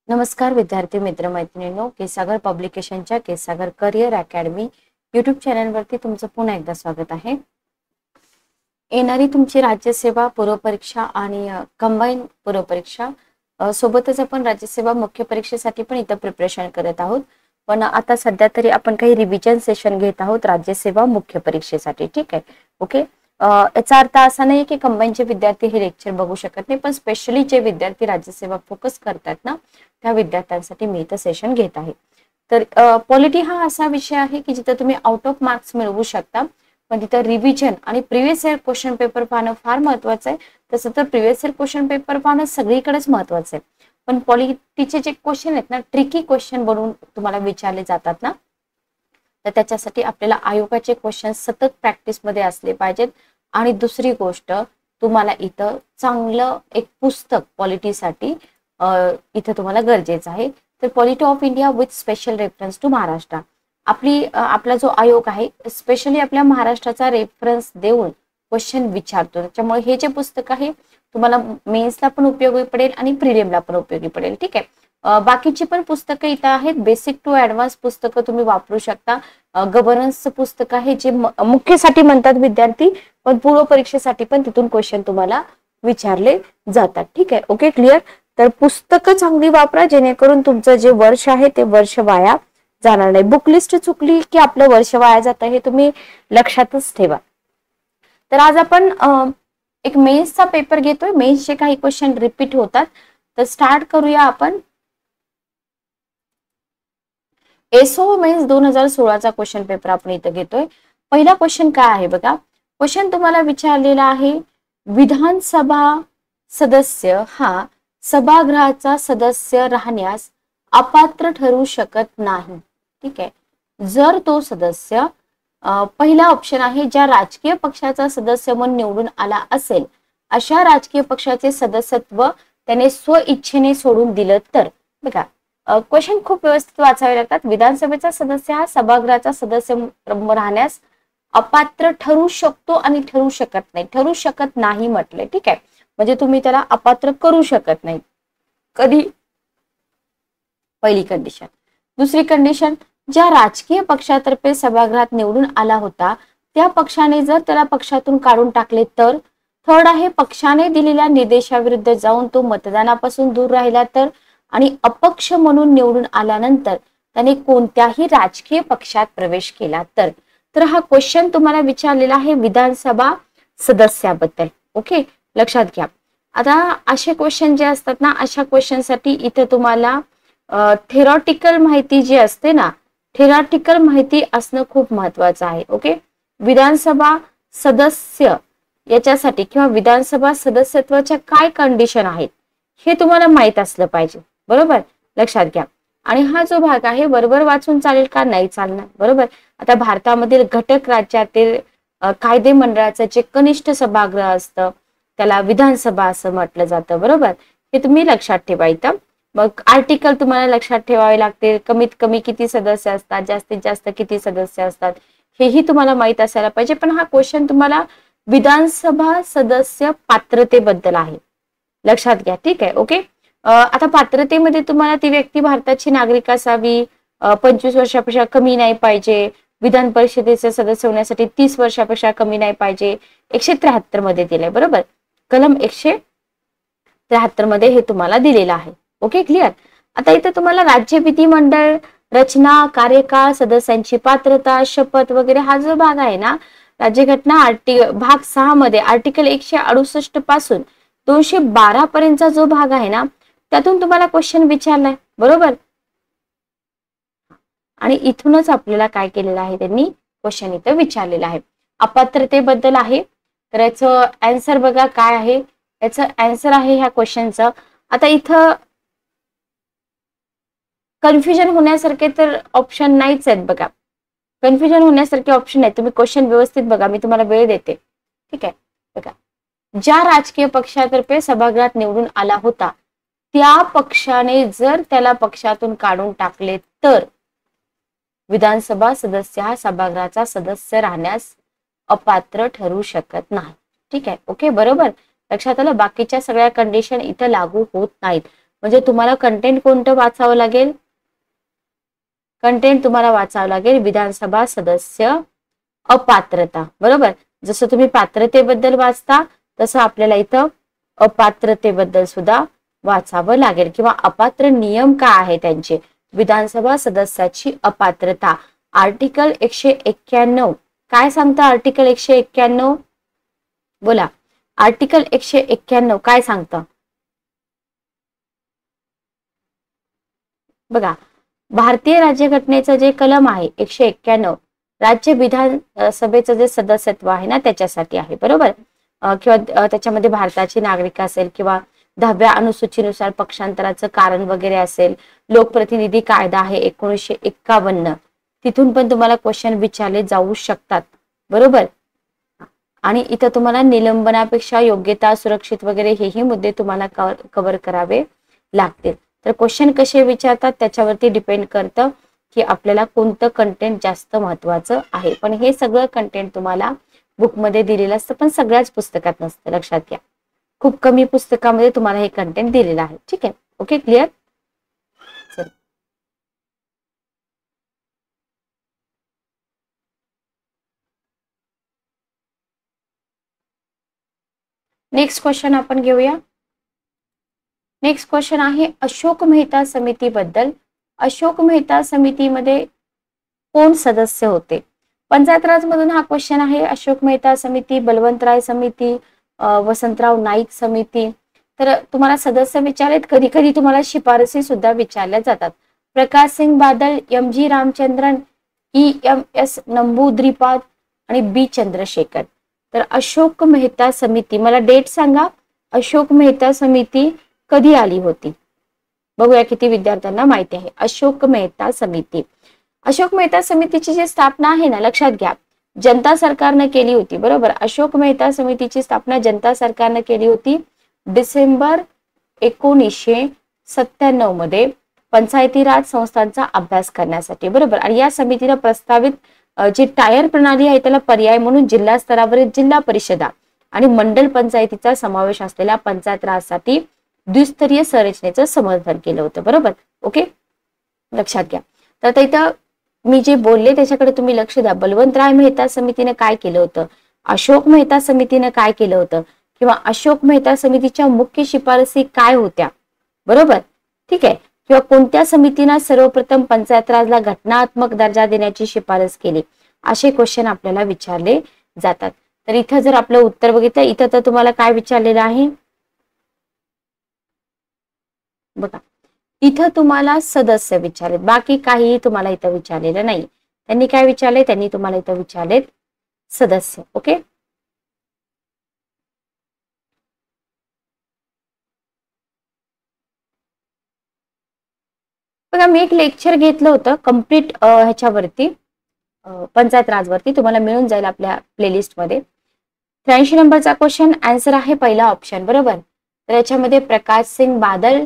नमस्कार विद्यार्थी मित्र मैत्रिणींनो, केसागर पब्लिकेशनच्या केसागर करिअर अकॅडमी यूट्यूब चॅनलवरती तुमचं पुन्हा एकदा स्वागत आहे. येणारी तुमची राज्यसेवा पूर्वपरीक्षा आणि कंबाईन पूर्वपरीक्षा सोबतच आपण राज्यसेवा मुख्य परीक्षेसाठी पण इथं प्रिपरेशन करत आहोत. पण आता सध्या तरी आपण काही रिव्हिजन सेशन घेत आहोत राज्यसेवा मुख्य परीक्षेसाठी. ठीक आहे, ओके. याचा अर्थ असा नाही की कंबाईनचे विद्यार्थी हे लेक्चर बघू शकत नाही, पण स्पेशली जे विद्यार्थी राज्यसेवा फोकस करतात ना, त्या विद्यार्थ्यांसाठी मी इथं सेशन घेत आहे. तर पॉलिटी हा असा विषय आहे की जिथं तुम्ही आउट ऑफ मार्क्स मिळवू शकता, पण तिथं रिव्हिजन आणि प्रिव्हियस इयर क्वेश्चन पेपर पाहणं फार महत्वाचं आहे. तसं तर प्रिव्हियस इयर क्वेश्चन पेपर पाहणं सगळीकडेच महत्वाचं आहे, पण पॉलिटीचे जे क्वेश्चन आहेत ना, ट्रिकी क्वेश्चन बनवून तुम्हाला विचारले जातात ना, तर त्याच्यासाठी आपल्याला आयोगाचे क्वेश्चन सतत प्रॅक्टिसमध्ये असले पाहिजेत. आणि दुसरी गोष्ट, तुम्हाला इथं चांगलं एक पुस्तक पॉलिटीसाठी इथं तुम्हाला गरजेचं आहे. तर polity of India with special reference to Maharashtra, आपला जो आयोग आहे स्पेशली आपल्या महाराष्ट्राचा रेफरन्स देऊन क्वेश्चन विचारतो. त्याच्यामुळे हे जे पुस्तक आहे तुम्हाला मेन्सला पण उपयोगी पडेल आणि प्रिलिमला पण उपयोगी पडेल. ठीक आहे. बाकीची पण पुस्तकं इथं आहेत. बेसिक टू ऍडव्हान्स पुस्तकं तुम्ही वापरू शकता. गव्हर्नन्सचं पुस्तक आहे जे मुख्यसाठी म्हणतात विद्यार्थी, पण पूर्व परीक्षेसाठी पण तिथून क्वेश्चन तुम्हाला विचारले जातात. ठीक आहे, ओके, क्लिअर. तर पुस्तकं चांगली वापरा जेणेकरून तुमचं जे वर्ष आहे ते वर्ष वाया जाणार नाही. बुक लिस्ट चुकली की आपलं वर्ष वाया जातं, हे तुम्ही लक्षातच ठेवा. तर आज आपण एक मेन्सचा पेपर घेतोय. मेन्सचे काही क्वेश्चन रिपीट होतात, तर स्टार्ट करूया आपण. एसओ मेन्स 2016चा क्वेश्चन पेपर आपण इथं घेतोय. पहिला क्वेश्चन काय आहे बघा. क्वेश्चन तुम्हाला विचारलेला आहे, विधानसभा सदस्य हा सभागृहाचा सदस्य राहण्यास अपात्र ठरू शकत नाही. ठीक आहे. जर तो सदस्य पहिला ऑप्शन आहे, ज्या राजकीय पक्षाचा सदस्य म्हणून निवडून आला असेल अशा राजकीय पक्षाचे सदस्यत्व त्याने स्व इच्छेने सोडून दिलं तर. बघा, क्वेश्चन खूप व्यवस्थित वाचावे लागतात. विधानसभेचा सदस्य हा सभागृहाचा सदस्य राहण्यास अपात्र ठरू शकतो आणि ठरू शकत नाही. ठरू शकत नाही म्हटले. ठीक आहे, म्हणजे तुम्ही त्याला अपात्र करू शकत नाही. कधी? पहिली कंडिशन. दुसरी कंडिशन, ज्या राजकीय पक्षातर्फे सभागृहात निवडून आला होता त्या पक्षाने जर त्याला पक्षातून काढून टाकले तर. थर्ड आहे, पक्षाने दिलेल्या निर्देशाविरुद्ध जाऊन तो मतदानापासून दूर राहिला तर. आणि अपक्ष म्हणून निवडून आल्यानंतर त्याने कोणत्याही राजकीय पक्षात प्रवेश केला तर. तर हा क्वेश्चन तुम्हाला विचारलेला आहे विधानसभा सदस्याबद्दल. ओके, लक्षात घ्या. आता असे क्वेश्चन जे असतात ना, अशा क्वेश्चनसाठी इथे तुम्हाला थेरॉटिकल माहिती जी असते ना, थेरॉटिकल माहिती असणं खूप महत्वाचं आहे. ओके, विधानसभा सदस्य याच्यासाठी किंवा विधानसभा सदस्यत्वाच्या काय कंडिशन आहेत हे तुम्हाला माहित असलं पाहिजे. बरोबर, लक्षात घ्या. आणि हा जो भाग आहे बरोबर वाचून चालेल का? नाही चालणार. बरोबर. आता भारतामधील घटक राज्यातील कायदे मंडळाचं जे कनिष्ठ सभागृह असतं त्याला विधानसभा असं म्हटलं जातं. बरोबर, हे तुम्ही लक्षात ठेवा इथं. मग आर्टिकल तुम्हाला लक्षात ठेवावे लागते. कमीत कमी किती सदस्य असतात, जास्तीत जास्त किती सदस्य असतात, हेही तुम्हाला माहित असायला पाहिजे. पण हा क्वेश्चन तुम्हाला विधानसभा सदस्य पात्रतेबद्दल आहे, लक्षात घ्या. ठीक आहे, ओके. आता पात्रतेमध्ये तुम्हाला ती व्यक्ती भारताची नागरिक असावी, 25 वर्षापेक्षा कमी नाही पाहिजे, विधान परिषदेचे सदस्य होण्यासाठी 30 वर्षापेक्षा कमी नाही पाहिजे. 173 मध्ये दिलंय. बरोबर, कलम 173 मध्ये हे तुम्हाला दिलेलं आहे. Okay, clear. आता इथे तुम्हाला राज्य विधिमंडळ रचना, कार्यकाळ, सदस्यांची पात्रता, शपथ वगैरे हा जो भाग आहे ना, राज्यघटना भाग 6 मध्ये आर्टिकल 168 पासून 212 पर्यंतचा जो भाग आहे ना, त्यातून तुम्हाला क्वेश्चन विचारलाय. बरोबर, आणि इथूनच आपल्याला काय केलेलं आहे, त्यांनी क्वेश्चन इथं विचारलेला आहे. अपात्रतेबद्दल आहे. तर याचं आन्सर बघा काय आहे. याचं आन्सर आहे ह्या क्वेश्चनचं. आता इथं कन्फ्युजन होण्यासारखे तर ऑप्शन नाहीच आहेत. बघा, कन्फ्युजन होण्यासारखे ऑप्शन नाही. तुम्ही क्वेश्चन व्यवस्थित बघा, मी तुम्हाला वेळ देते. ठीक आहे, बघा. ज्या राजकीय पक्षातर्फे सभागृहात निवडून आला होता त्या पक्षाने जर त्याला पक्षातून काढून टाकले तर विधानसभा सदस्य हा सभागृहाचा सदस्य राहण्यास अपात्र ठरू शकत नाही. ठीक आहे, ओके, बरोबर. लक्षात आलं. बाकीच्या सगळ्या कंडिशन इथं लागू होत नाहीत. म्हणजे तुम्हाला कंटेंट कोणतं वाचावं लागेल? कंटेंट तुम्हाला वाचावं लागेल विधानसभा सदस्य अपात्रता, बरोबर. जसं तुम्ही पात्रतेबद्दल वाचता तसं आपल्याला इथं अपात्रतेबद्दल सुद्धा वाचावं लागेल, किंवा अपात्र नियम काय आहे त्यांचे. विधानसभा सदस्याची अपात्रता, आर्टिकल 191 काय सांगतं? आर्टिकल 191 बोला, आर्टिकल 191 काय सांगतं बघा. भारतीय राज्यघटनेचं जे कलम आहे 191, राज्य विधानसभेचं जे सदस्यत्व आहे ना त्याच्यासाठी आहे, बरोबर. किंवा त्याच्यामध्ये भारताची नागरिक असेल, किंवा 10व्या अनुसूचीनुसार पक्षांतराचं कारण वगैरे असेल, लोकप्रतिनिधी कायदा आहे 1951, तिथून पण तुम्हाला क्वेश्चन विचारले जाऊ शकतात, बरोबर. आणि इथं तुम्हाला निलंबनापेक्षा योग्यता, सुरक्षित वगैरे हेही मुद्दे तुम्हाला कव्हर करावे लागतील. तर क्वेश्चन कसे विचारतात त्याच्यावरती डिपेंड करतं की आपल्याला कोणतं कंटेंट जास्त महत्वाचं आहे. पण हे सगळं कंटेंट तुम्हाला बुकमध्ये दिलेलं असतं, पण सगळ्याच पुस्तकात नसतं, लक्षात घ्या. खूप कमी पुस्तकामध्ये तुम्हाला हे कंटेंट दिलेलं आहे. ठीक आहे, ओके, क्लिअर. नेक्स्ट क्वेश्चन आपण घेऊया. नेक्स्ट क्वेश्चन आहे अशोक मेहता समितीबद्दल. अशोक मेहता समितीमध्ये कोण सदस्य होते? पंचायत राज मधून हा क्वेश्चन आहे. अशोक मेहता समिती, बलवंतराय समिती, वसंतराव नाईक समिती. तर तुम्हाला सदस्य विचारलेत, कधी कधी तुम्हाला शिफारसी सुद्धा विचारल्या जातात. प्रकाश सिंग बादल, एम.जी. रामचंद्रन, E.M.S. नंबूद्रीपाद आणि बी चंद्रशेखर. तर अशोक मेहता समिती, मला डेट सांगा. अशोक मेहता समिती कधी आली होती? बघूया किती विद्यार्थ्यांना माहिती आहे. अशोक मेहता समिती, अशोक मेहता समितीची जी स्थापना आहे ना, लक्षात घ्या, जनता सरकारने केली होती, बरोबर. अशोक मेहता समितीची स्थापना जनता सरकारने केली होती डिसेंबर 1997 मध्ये पंचायती राज संस्थांचा अभ्यास करण्यासाठी, बरोबर. आणि या समितीने प्रस्तावित जी टायर प्रणाली आहे त्याला पर्याय म्हणून जिल्हा स्तरावरील जिल्हा परिषदा आणि मंडल पंचायतीचा समावेश असलेल्या पंचायत राजसाठी द्विस्तरीय संरचनेचं समर्थन केलं होतं, बरोबर. ओके, लक्षात घ्या. तर आता इथं मी जे बोलले त्याच्याकडे तुम्ही लक्ष द्या. बलवंतराय मेहता समितीने काय केलं होतं, अशोक मेहता समितीने काय केलं होतं, किंवा अशोक मेहता समितीच्या मुख्य शिफारसी काय होत्या, बरोबर. ठीक आहे. किंवा कोणत्या समितीने सर्वप्रथम पंचायत राजला घटनात्मक दर्जा देण्याची शिफारस केली, असे क्वेश्चन आपल्याला विचारले जातात. तर इथं जर आपलं उत्तर बघितलं, इथं तर तुम्हाला काय विचारलेलं आहे बघा. इथं तुम्हाला सदस्य विचारलेत, बाकी काही तुम्हाला इथं विचारलेलं नाही. त्यांनी काय विचारले? त्यांनी तुम्हाला इथं विचारलेत सदस्य. ओके, बघा मी एक लेक्चर घेतलं होतं कम्प्लीट ह्याच्यावरती, पंचायत राजवरती, तुम्हाला मिळून जाईल आपल्या प्लेलिस्ट मध्ये. 83 नंबरचा क्वेश्चन आन्सर आहे पहिला ऑप्शन, बरोबर. तर याच्यामध्ये प्रकाश सिंग बादल,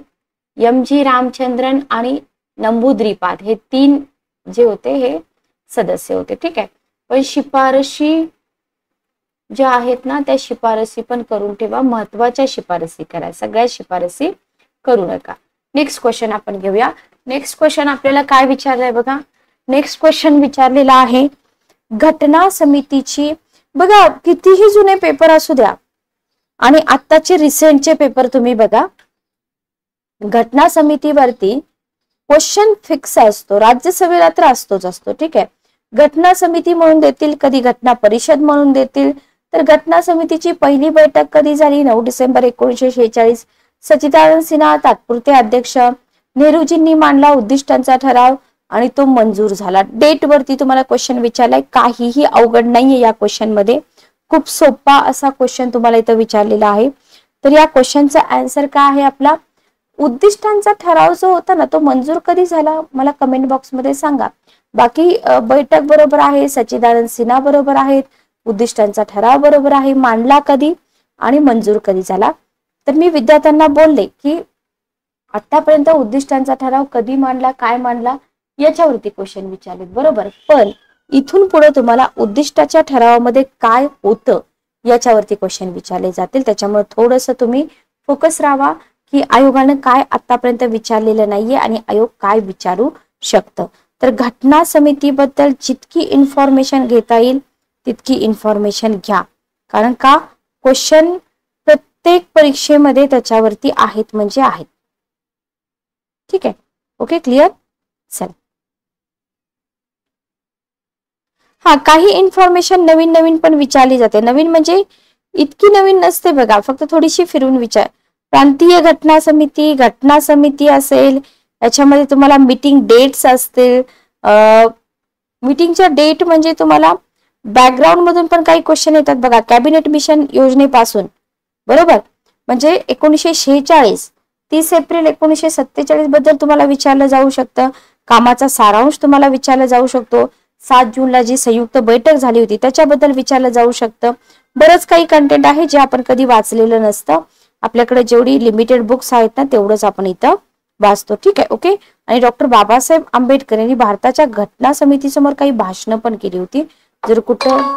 एम.जी. रामचंद्रन आणि नंबूद्रीपाद हे 3 जे होते हे सदस्य होते. ठीक आहे. पण शिफारशी ज्या आहेत ना त्या शिफारसी पण करून ठेवा, महत्वाच्या शिफारसी करा, सगळ्या शिफारसी करू नका. नेक्स्ट क्वेश्चन आपण घेऊया. नेक्स्ट क्वेश्चन आपल्याला काय विचारलंय बघा. नेक्स्ट क्वेश्चन विचारलेला आहे घटना समितीची. बघा कितीही जुने पेपर असू द्या आणि आत्ताचे रिसेंटचे पेपर तुम्ही बघा, घटना समितीवरती क्वेश्चन फिक्स असतो. राज्यसभेला तर असतोच असतो. ठीक आहे. घटना समिती म्हणून देतील, कधी घटना परिषद म्हणून देतील. तर घटना समितीची पहिली बैठक कधी झाली? 9 डिसेंबर 1946. सच्चिदानंद सिन्हा तात्पुरते अध्यक्ष. नेहरूजींनी मांडला उद्दिष्टांचा ठराव आणि तो मंजूर झाला. डेट वरती तुम्हाला क्वेश्चन विचारलाय, काहीही अवघड नाहीये या क्वेश्चन मध्ये, खूप सोपा असा क्वेश्चन तुम्हाला इथं विचारलेला आहे. तर या क्वेश्चनचा आन्सर काय आहे आपला? उद्दिष्टांचा ठराव जो होता ना तो मंजूर कधी झाला मला कमेंट बॉक्स मध्ये सांगा. बाकी बैठक बरोबर आहे, सच्चिदानंद सिन्हा बरोबर आहेत, उद्दिष्टांचा ठराव बरोबर आहे, मांडला कधी आणि मंजूर कधी झाला. तर मी विद्यार्थ्यांना बोलले की आतापर्यंत उद्दिष्टांचा ठराव कधी मांडला, काय मांडला याच्यावरती क्वेश्चन विचारलेत, बरोबर. पण इथून पुढे तुम्हाला उद्दिष्टाच्या ठरावामध्ये काय होतं याच्यावरती क्वेश्चन विचारले जातील. त्याच्यामुळे थोडंसं तुम्ही फोकस राहावा की आयोगानं काय आतापर्यंत विचारलेलं नाहीये आणि आयोग काय विचारू शकतं. तर घटना समितीबद्दल जितकी इन्फॉर्मेशन घेता येईल तितकी इन्फॉर्मेशन घ्या, कारण का क्वेश्चन प्रत्येक परीक्षेमध्ये त्याच्यावरती आहेत म्हणजे आहेत. ठीक आहे, ओके, क्लिअर. चल, हा काही इन्फॉर्मेशन नवीन नवीन पण विचारली जाते. नवीन म्हणजे इतकी नवीन नसते बघा, फक्त थोडीशी फिरून विचार. प्रांतीय घटना समिती असेल, याच्यामध्ये तुम्हाला मीटिंग डेट्स असतील. मीटिंगच्या डेट म्हणजे तुम्हाला बॅकग्राऊंड मधून पण काही क्वेश्चन येतात बघा, कॅबिनेट मिशन योजनेपासून, बरोबर. म्हणजे 1946 30 एप्रिल 1947 बद्दल तुम्हाला विचारलं जाऊ शकतं. कामाचा सारांश तुम्हाला विचारला जाऊ शकतो. 7 जूनला जी संयुक्त बैठक झाली होती त्याच्याबद्दल विचारलं जाऊ शकतं. बरंच काही कंटेंट आहे जे आपण कधी वाचलेलं नसतं. आपल्याकडे जेवढी लिमिटेड बुक्स आहेत ना तेवढंच आपण इथं वाचतो. ठीक आहे, ओके. आणि डॉक्टर बाबासाहेब आंबेडकर यांनी भारताच्या घटना समितीसमोर काही भाषणं पण केली होती. जर कुठं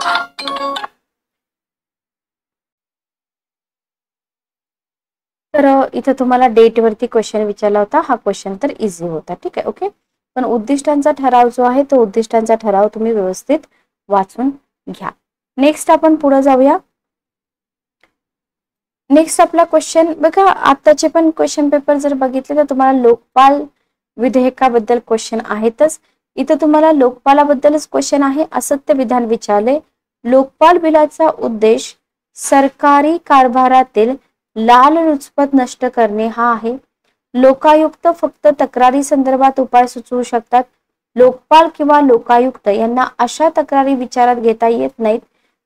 तर इथं तुम्हाला डेट वरती क्वेश्चन विचारला होता. हा क्वेश्चन तर इझी होता. ठीक आहे, ओके. पण उद्दिष्टांचा ठराव जो आहे तो उद्दिष्टांचा ठराव तुम्ही व्यवस्थित वाचून घ्या. नेक्स्ट आपण पुढे जाऊया. नेक्स्ट आपला क्वेश्चन बघा, आताचे पण क्वेश्चन पेपर जर बघितले तर तुम्हाला लोकपाल विधेयकाबद्दल क्वेश्चन आहेतच. इथं तुम्हाला लोकपालाबद्दलच क्वेश्चन आहे. असत्य विधान विचारले. लोकपाल बिलाचा उद्देश सरकारी कारभारातील लाचलुचपत नष्ट करणे हा आहे. लोकायुक्त फक्त तक्रारी संदर्भात उपाय सुचवू शकतात. लोकपाल किंवा लोकायुक्त यांना अशा तक्रारी विचारात घेता येत नाहीत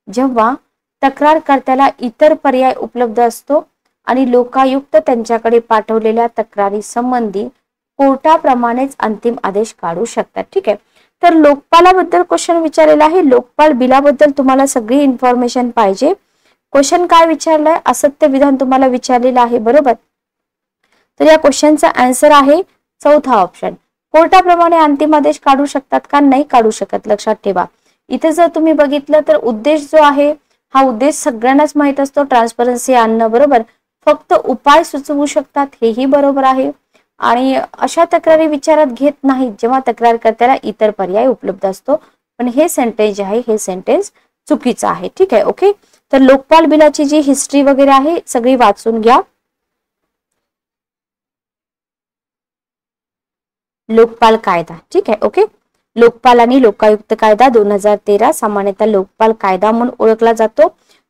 जेव्हा तक्रारकर्त्याला इतर पर्याय उपलब्ध असतो आणि लोकायुक्त त्यांच्याकडे पाठवलेल्या तक्रारी संबंधी कोर्टाप्रमाणेच अंतिम आदेश काढू शकतात. ठीक आहे, तर लोकपालाबद्दल क्वेश्चन विचारलेला आहे. लोकपाल बिलाबद्दल तुम्हाला सगळी इन्फॉर्मेशन पाहिजे. क्वेश्चन काय विचारलाय, असत्य विधान तुम्हाला विचारलेलं आहे, बरोबर. तर या क्वेश्चनचा आन्सर आहे चौथा ऑप्शन. कोर्टाप्रमाणे अंतिम आदेश काढू शकतात का, नाही काढू शकत. लक्षात ठेवा, इथे जर तुम्ही बघितलं तर उद्देश जो आहे हा उद्देश सगळ्यांनाच माहित असतो, ट्रान्सपरन्सी आणणं, बरोबर. फक्त उपाय सुचवू शकतात हेही बरोबर आहे. आणि अशा तक्रारी विचारात घेत नाहीत जेव्हा तक्रारकर्त्याला इतर पर्याय उपलब्ध असतो. पण हे सेंटेन्स जे आहे हे सेंटेन्स चुकीचं आहे. ठीक आहे, ओके. तर लोकपाल बिलाची जी हिस्ट्री वगैरे आहे सगळी वाचून घ्या. लोकपाल कायदा, ठीक आहे, ओके. लोकपाल आणि लोकायुक्त कायदा 2013 सामान्यतः लोकपाल कायदा म्हणून ओळखला जातो.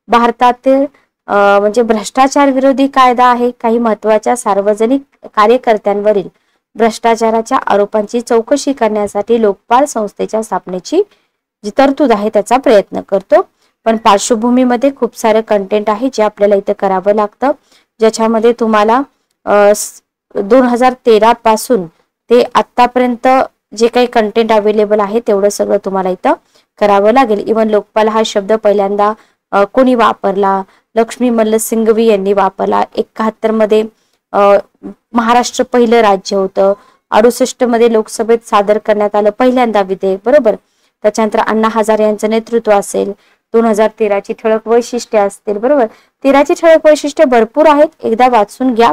भारतातील म्हणजे भ्रष्टाचार विरोधी कायदा आहे. काही महत्वाच्या सार्वजनिक कार्यकर्त्यांवरील भ्रष्टाचाराच्या आरोपांची चौकशी करण्यासाठी लोकपाल संस्थेच्या स्थापनेची जी तरतूद आहे त्याचा प्रयत्न करतो. पण पार्श्वभूमीमध्ये खूप सारे कंटेंट आहे जे आपल्याला इथं करावं लागतं, ज्याच्यामध्ये तुम्हाला 2013 पासून ते आतापर्यंत जे काही कंटेंट अवेलेबल आहे तेवढं सगळं तुम्हाला इथं करावं लागेल. इव्हन लोकपाल हा शब्द पहिल्यांदा कोणी वापरला, लक्ष्मी मल्ल सिंघवी यांनी वापरला. 71 मध्ये महाराष्ट्र पहिलं राज्य होतं. 68 मध्ये लोकसभेत सादर करण्यात आलं पहिल्यांदा विधेयक, बरोबर. त्याच्यानंतर अण्णा हजारे यांचं नेतृत्व असेल. 2013 ची ठळक वैशिष्ट्ये असतील, बरोबर. 13 ची ठळक वैशिष्ट्ये भरपूर आहेत, एकदा वाचून घ्या.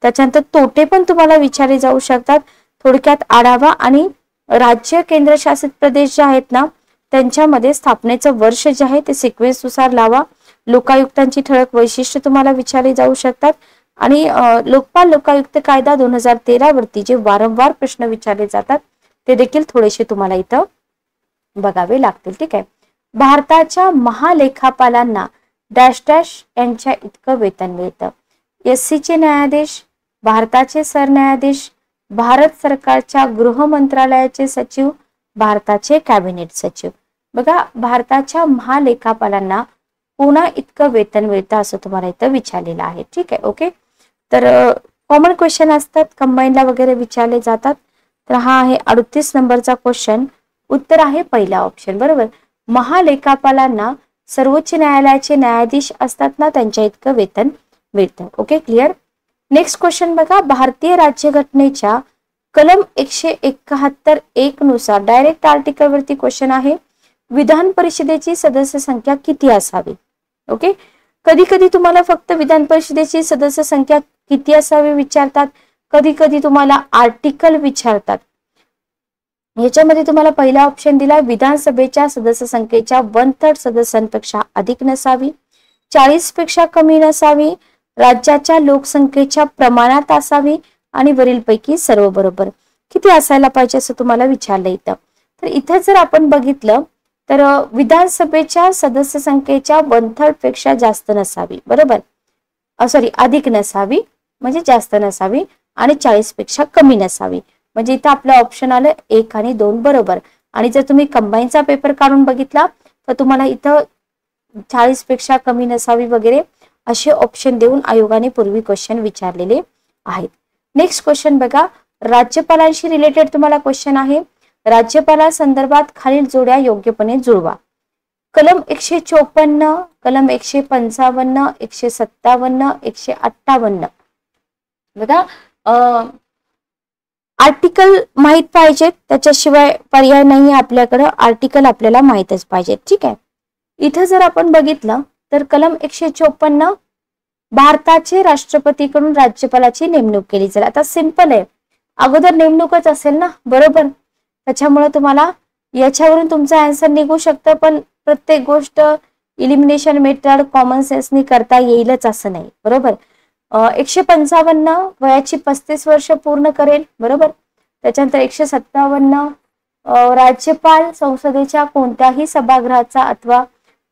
त्याच्यानंतर तोटे पण तुम्हाला विचारले जाऊ शकतात. थोडक्यात आढावा आणि राज्य केंद्रशासित प्रदेश जे आहेत ना त्यांच्यामध्ये स्थापनेचं वर्ष जे आहे ते सिक्वेन्स नुसार लावा. लोकायुक्तांची ठळक वैशिष्ट्य तुम्हाला विचारली जाऊ शकतात. आणि लोकपाल लोकायुक्त कायदा 2013 वरती जे वारंवार प्रश्न विचारले जातात ते देखील थोडेसे तुम्हाला इथं बघावे लागतील. ठीक आहे, भारताच्या महालेखापालांना डॅश डॅश यांच्या इतकं वेतन मिळतं. SC चे न्यायाधीश, भारताचे सरन्यायाधीश, भारत सरकारच्या गृह मंत्रालयाचे सचिव, भारताचे कॅबिनेट सचिव. बघा, भारताच्या महालेखापालांना पुन्हा इतकं वेतन मिळतं असं तुम्हाला इथं विचारलेलं आहे. ठीक आहे, ओके. तर कॉमन क्वेश्चन असतात, कंबाईनला वगैरे विचारले जातात. तर हा आहे 38 नंबरचा क्वेश्चन. उत्तर आहे पहिला ऑप्शन, बरोबर. महालेखापालांना सर्वोच्च न्यायालयाचे न्यायाधीश असतात ना त्यांच्या इतकं वेतन मिळतं. Okay, clear. नेक्स्ट क्वेश्चन बघा, भारतीय राज्यघटनेच्या कलम 171(1) नुसार डायरेक्ट आर्टिकल वरती क्वेश्चन आहे. विधान परिषदेची सदस्य संख्या किती असावी. ओके, कधी कधी तुम्हाला फक्त विधान परिषदेची सदस्य संख्या किती असावे विचारतात, कधी कधी तुम्हाला आर्टिकल विचारतात. याच्यामध्ये तुम्हाला पहिला ऑप्शन दिला, विधानसभेच्या सदस्य संख्येच्या 1/3 सदस्यांपेक्षा अधिक नसावी, 40 पेक्षा कमी नसावी, राज्याच्या लोकसंख्येच्या प्रमाणात असावी आणि वरीलपैकी सर्व बरोबर. किती असायला पाहिजे असं तुम्हाला विचारलं इथं. तर इथं जर आपण बघितलं तर विधानसभेच्या सदस्य संख्येच्या 1/3 पेक्षा जास्त नसावी, बरोबर, सॉरी अधिक नसावी म्हणजे जास्त नसावी, आणि 40 पेक्षा कमी नसावी. म्हणजे इथं आपलं ऑप्शन आलं 1 आणि 2 बरोबर. आणि जर तुम्ही कंबाईनचा पेपर काढून बघितला तर तुम्हाला इथं 40 पेक्षा कमी नसावी वगैरे असे ऑप्शन देऊन आयोगाने पूर्वी क्वेश्चन विचारलेले आहेत. नेक्स्ट क्वेश्चन बघा, राज्यपालांशी रिलेटेड तुम्हाला क्वेश्चन आहे. राज्यपाला संदर्भात खालील जोड्या योग्यपणे जुळवा. कलम 154, कलम 155, 157, 158. बघा आर्टिकल माहित पाहिजे, त्याच्याशिवाय पर्याय नाही आपल्याकडे, आर्टिकल आपल्याला माहितच पाहिजे. ठीक आहे. इथं जर आपण बघितलं तर कलम 154, भारताचे राष्ट्रपतीकडून राज्यपालाची नेमणूक केली जाईल. आता सिंपल आहे, अगोदर नेमणूकच असेल ना, बरोबर. त्याच्यामुळे तुम्हाला याच्यावरून तुमचा आन्सर निघू शकतं, पण प्रत्येक गोष्ट इलिमिनेशन मेथड कॉमन सेन्सनी करता येईलच असं नाही, बरोबर. 155 वयाची 35 वर्ष पूर्ण करेल, बरोबर. त्याच्यानंतर 157 राज्यपाल संसदेच्या कोणत्याही सभागृहाचा अथवा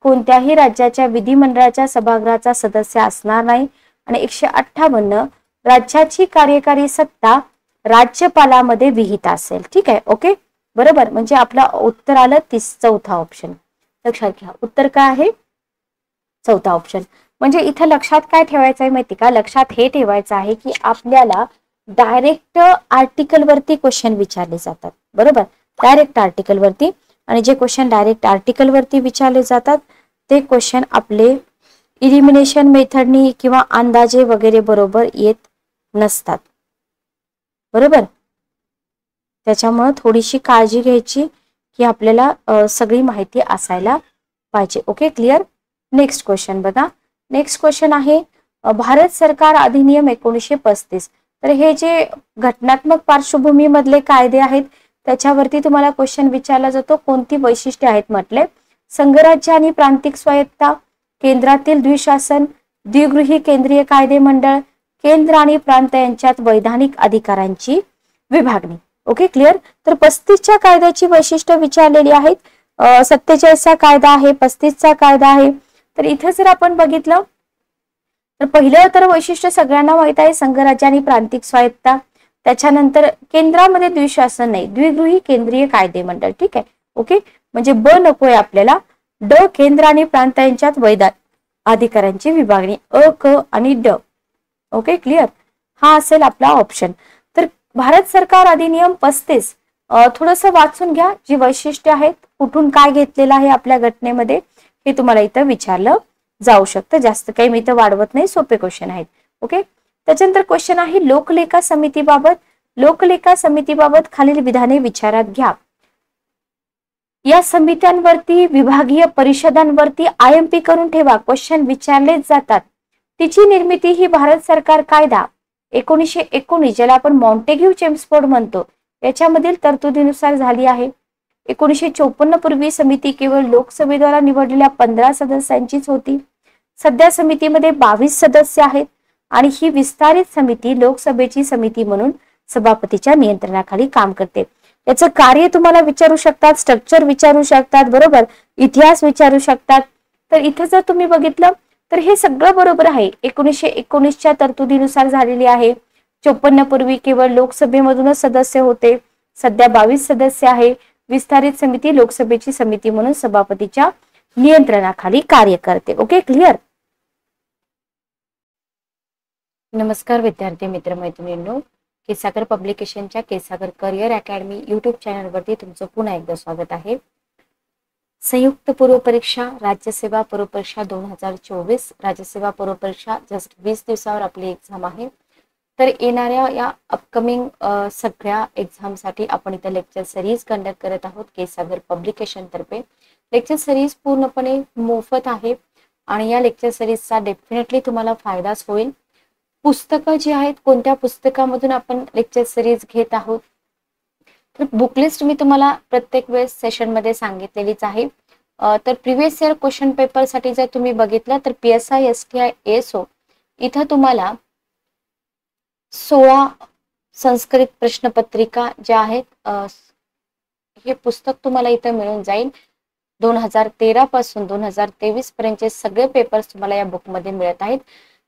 कोणत्याही राज्याच्या विधिमंडळाच्या सभागृहाचा सदस्य असणार नाही. आणि 158 राज्याची कार्यकारी सत्ता राज्यपालामध्ये विहित असेल. ठीक आहे, ओके, बरोबर. म्हणजे आपलं उत्तर आलं चौथा ऑप्शन. लक्षात घ्या, उत्तर काय आहे, चौथा ऑप्शन. म्हणजे इथं लक्षात काय ठेवायचं आहे माहिती का, लक्षात हे ठेवायचं आहे की आपल्याला डायरेक्ट आर्टिकल वरती क्वेश्चन विचारले जातात, बरोबर, डायरेक्ट आर्टिकल वरती. आणि जे क्वेश्चन डायरेक्ट आर्टिकल वरती विचारले जातात ते क्वेश्चन आपले इलिमिनेशन मेथडनी किंवा अंदाजे वगैरे बरोबर येत नसतात, बरोबर. त्याच्यामुळे थोडीशी काळजी घ्यायची की आपल्याला सगळी माहिती असायला पाहिजे. Okay, clear. नेक्स्ट क्वेश्चन बघा. नेक्स्ट क्वेश्चन आहे भारत सरकार अधिनियम 1935. तर हे जे घटनात्मक पार्श्वभूमी मधले कायदे आहेत त्याच्यावरती तुम्हाला क्वेश्चन विचारला जातो. कोणती वैशिष्ट्ये आहेत म्हटले, संघराज्य आणि प्रांतिक स्वायत्ता, केंद्रातील द्विशासन, द्विगृही केंद्रीय कायदे मंडळ, केंद्र आणि प्रांत यांच्यात वैधानिक अधिकारांची विभागणी. Okay, clear. तर 35च्या कायद्याची वैशिष्ट्य विचारलेली आहेत. 47चा कायदा आहे, 35चा कायदा आहे. तर इथे जर आपण बघितलं तर पहिलं तर वैशिष्ट्य सगळ्यांना माहित आहे, संघराज्य आणि प्रांतिक स्वायत्ता. त्याच्यानंतर केंद्रामध्ये द्विशासन नाही, द्विगृही केंद्रीय कायदे मंडळ. ठीक आहे, ओके. म्हणजे ब नकोय आपल्याला, ड केंद्र आणि प्रांत यांच्यात वैधानिक अधिकारांची विभागणी, अ, क आणि ड. Okay, clear. हा असेल आपला ऑप्शन. तर भारत सरकार अधिनियम 35 थोडस वाचून घ्या, जी वैशिष्ट्य आहेत, कुठून काय घेतलेलं आहे आपल्या घटनेमध्ये हे तुम्हाला इथं विचारलं जाऊ शकतं. जास्त काही मी इथं वाढवत नाही, सोपे क्वेश्चन आहेत. ओके. त्याच्यानंतर क्वेश्चन आहे लोकलेखा समितीबाबत. लोकलेखा समितीबाबत खालील विधाने विचारात घ्या. या समित्यांवरती विभागीय परिषदांवरती IMP करून ठेवा, क्वेश्चन विचारलेच जातात. तिची निर्मिती ही भारत सरकार कायदा 1919 ज्याला आपण मॉन्टेग्यू चेम्सफोर्ड म्हणतो याच्यामधील तरतुदीनुसार झाली आहे. 1954 पूर्वी समिती केवळ लोकसभेद्वारा निवडलेल्या 15 सदस्यांचीच होती. सध्या समितीमध्ये 22 सदस्य आहेत आणि ही विस्तारित समिती लोकसभेची समिती म्हणून सभापतीच्या नियंत्रणाखाली काम करते. याचं कार्य तुम्हाला विचारू शकतात, स्ट्रक्चर विचारू शकतात, बरोबर, इतिहास विचारू शकतात. तर इथे जर तुम्ही बघितलं तर हे सगळं बरोबर आहे. 1919च्या तरतुदीनुसार झालेली आहे. 54 पूर्वी केवळ लोकसभेमधूनच सदस्य होते, सध्या 22 सदस्य आहे. विस्तारित समिती लोकसभेची समिती म्हणून सभापतीच्या नियंत्रणाखाली कार्य करते. Okay, clear. नमस्कार विद्यार्थी मित्र मैत्रिणींनो, केसागर पब्लिकेशनच्या केसागर करिअर अकॅडमी युट्यूब चॅनलवरती तुमचं पुन्हा एकदा स्वागत आहे. संयुक्त पूर्व परीक्षा राज्यसेवा पूर्व परीक्षा 2024 राज्यसेवा पूर्व परीक्षा जस्ट 20 दिवसावर आपली एक्झाम आहे. तर येणाऱ्या या अपकमिंग सगळ्या एक्झामसाठी आपण इथं लेक्चर सिरीज कंडक्ट करत आहोत केसागर पब्लिकेशन तर्फे. लेक्चर सिरीज पूर्णपणे मोफत आहे आणि या लेक्चर सिरीजचा डेफिनेटली तुम्हाला फायदाच होईल. पुस्तकं जी आहेत, कोणत्या पुस्तकामधून आपण लेक्चर सिरीज घेत आहोत, तर बुक लिस्ट मी तुम्हाला प्रत्येक वेळेस सेशनमध्ये सांगितलेलीच आहे. तर प्रिव्हियस इयर क्वेश्चन पेपरसाठी जर तुम्ही बघितलं तर PSI STI ASO इथं तुम्हाला 16 संस्कृत प्रश्नपत्रिका ज्या आहेत, हे पुस्तक तुम्हाला इथं मिळून जाईल. 2013 पासून 2023 पर्यंतचे सगळे पेपर्स तुम्हाला या बुकमध्ये मिळत आहेत.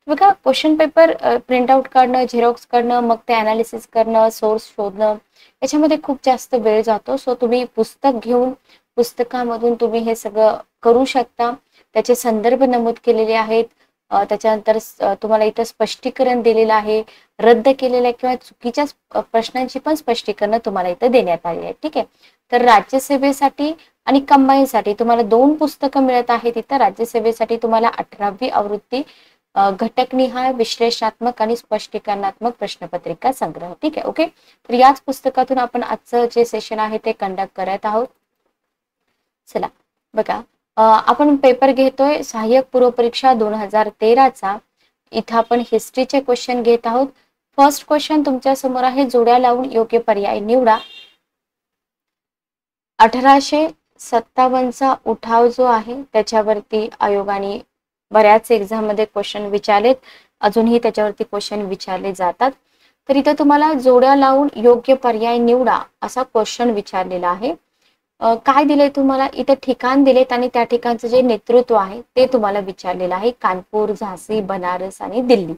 बघा, क्वेश्चन पेपर प्रिंट आउट काढणं, झेरॉक्स करणं, मग ते अनालिसिस करणं, सोर्स शोधणं, याच्यामध्ये खूप जास्त वेळ जातो. सो तुम्ही पुस्तक घेऊन पुस्तकामधून तुम्ही हे सगळं करू शकता. त्याचे संदर्भ नमूद केलेले आहेत. त्याच्यानंतर तुम्हाला इथं स्पष्टीकरण दिलेलं आहे. रद्द केलेल्या किंवा चुकीच्या प्रश्नांची पण स्पष्टीकरण तुम्हाला इथं देण्यात आली आहे. ठीक आहे. तर राज्यसेवेसाठी आणि कंबाईनसाठी तुम्हाला 2 पुस्तकं मिळत आहेत. इथं राज्यसेवेसाठी तुम्हाला 18वी आवृत्ती घटकनिहाय विश्लेषणात्मक आणि स्पष्टीकरणात्मक प्रश्नपत्रिका संग्रह. ठीक आहे. ओके. तर याच पुस्तकातून आपण आजचं जे सेशन आहे ते कंडक्ट करत आहोत. चला बघा, आपण पेपर घेतोय सहाय्यक पूर्व परीक्षा 2013चा. इथं आपण हिस्ट्रीचे क्वेश्चन घेत आहोत. फर्स्ट क्वेश्चन तुमच्या समोर आहे, जोड्या लावून योग्य पर्याय निवडा. 1857चा उठाव जो आहे त्याच्यावरती आयोगाने बऱ्याच एक्झाम मध्ये क्वेश्चन विचारलेत, अजूनही त्याच्यावरती क्वेश्चन विचारले जातात. तर इथं तुम्हाला जोड्या लावून योग्य पर्याय निवडा असा क्वेश्चन विचारलेला आहे. काय दिलंय तुम्हाला इथं, ठिकाण दिलेत आणि त्या ठिकाणचं जे नेतृत्व आहे ते तुम्हाला विचारलेलं आहे. कानपूर, झांसी, बनारस आणि दिल्ली.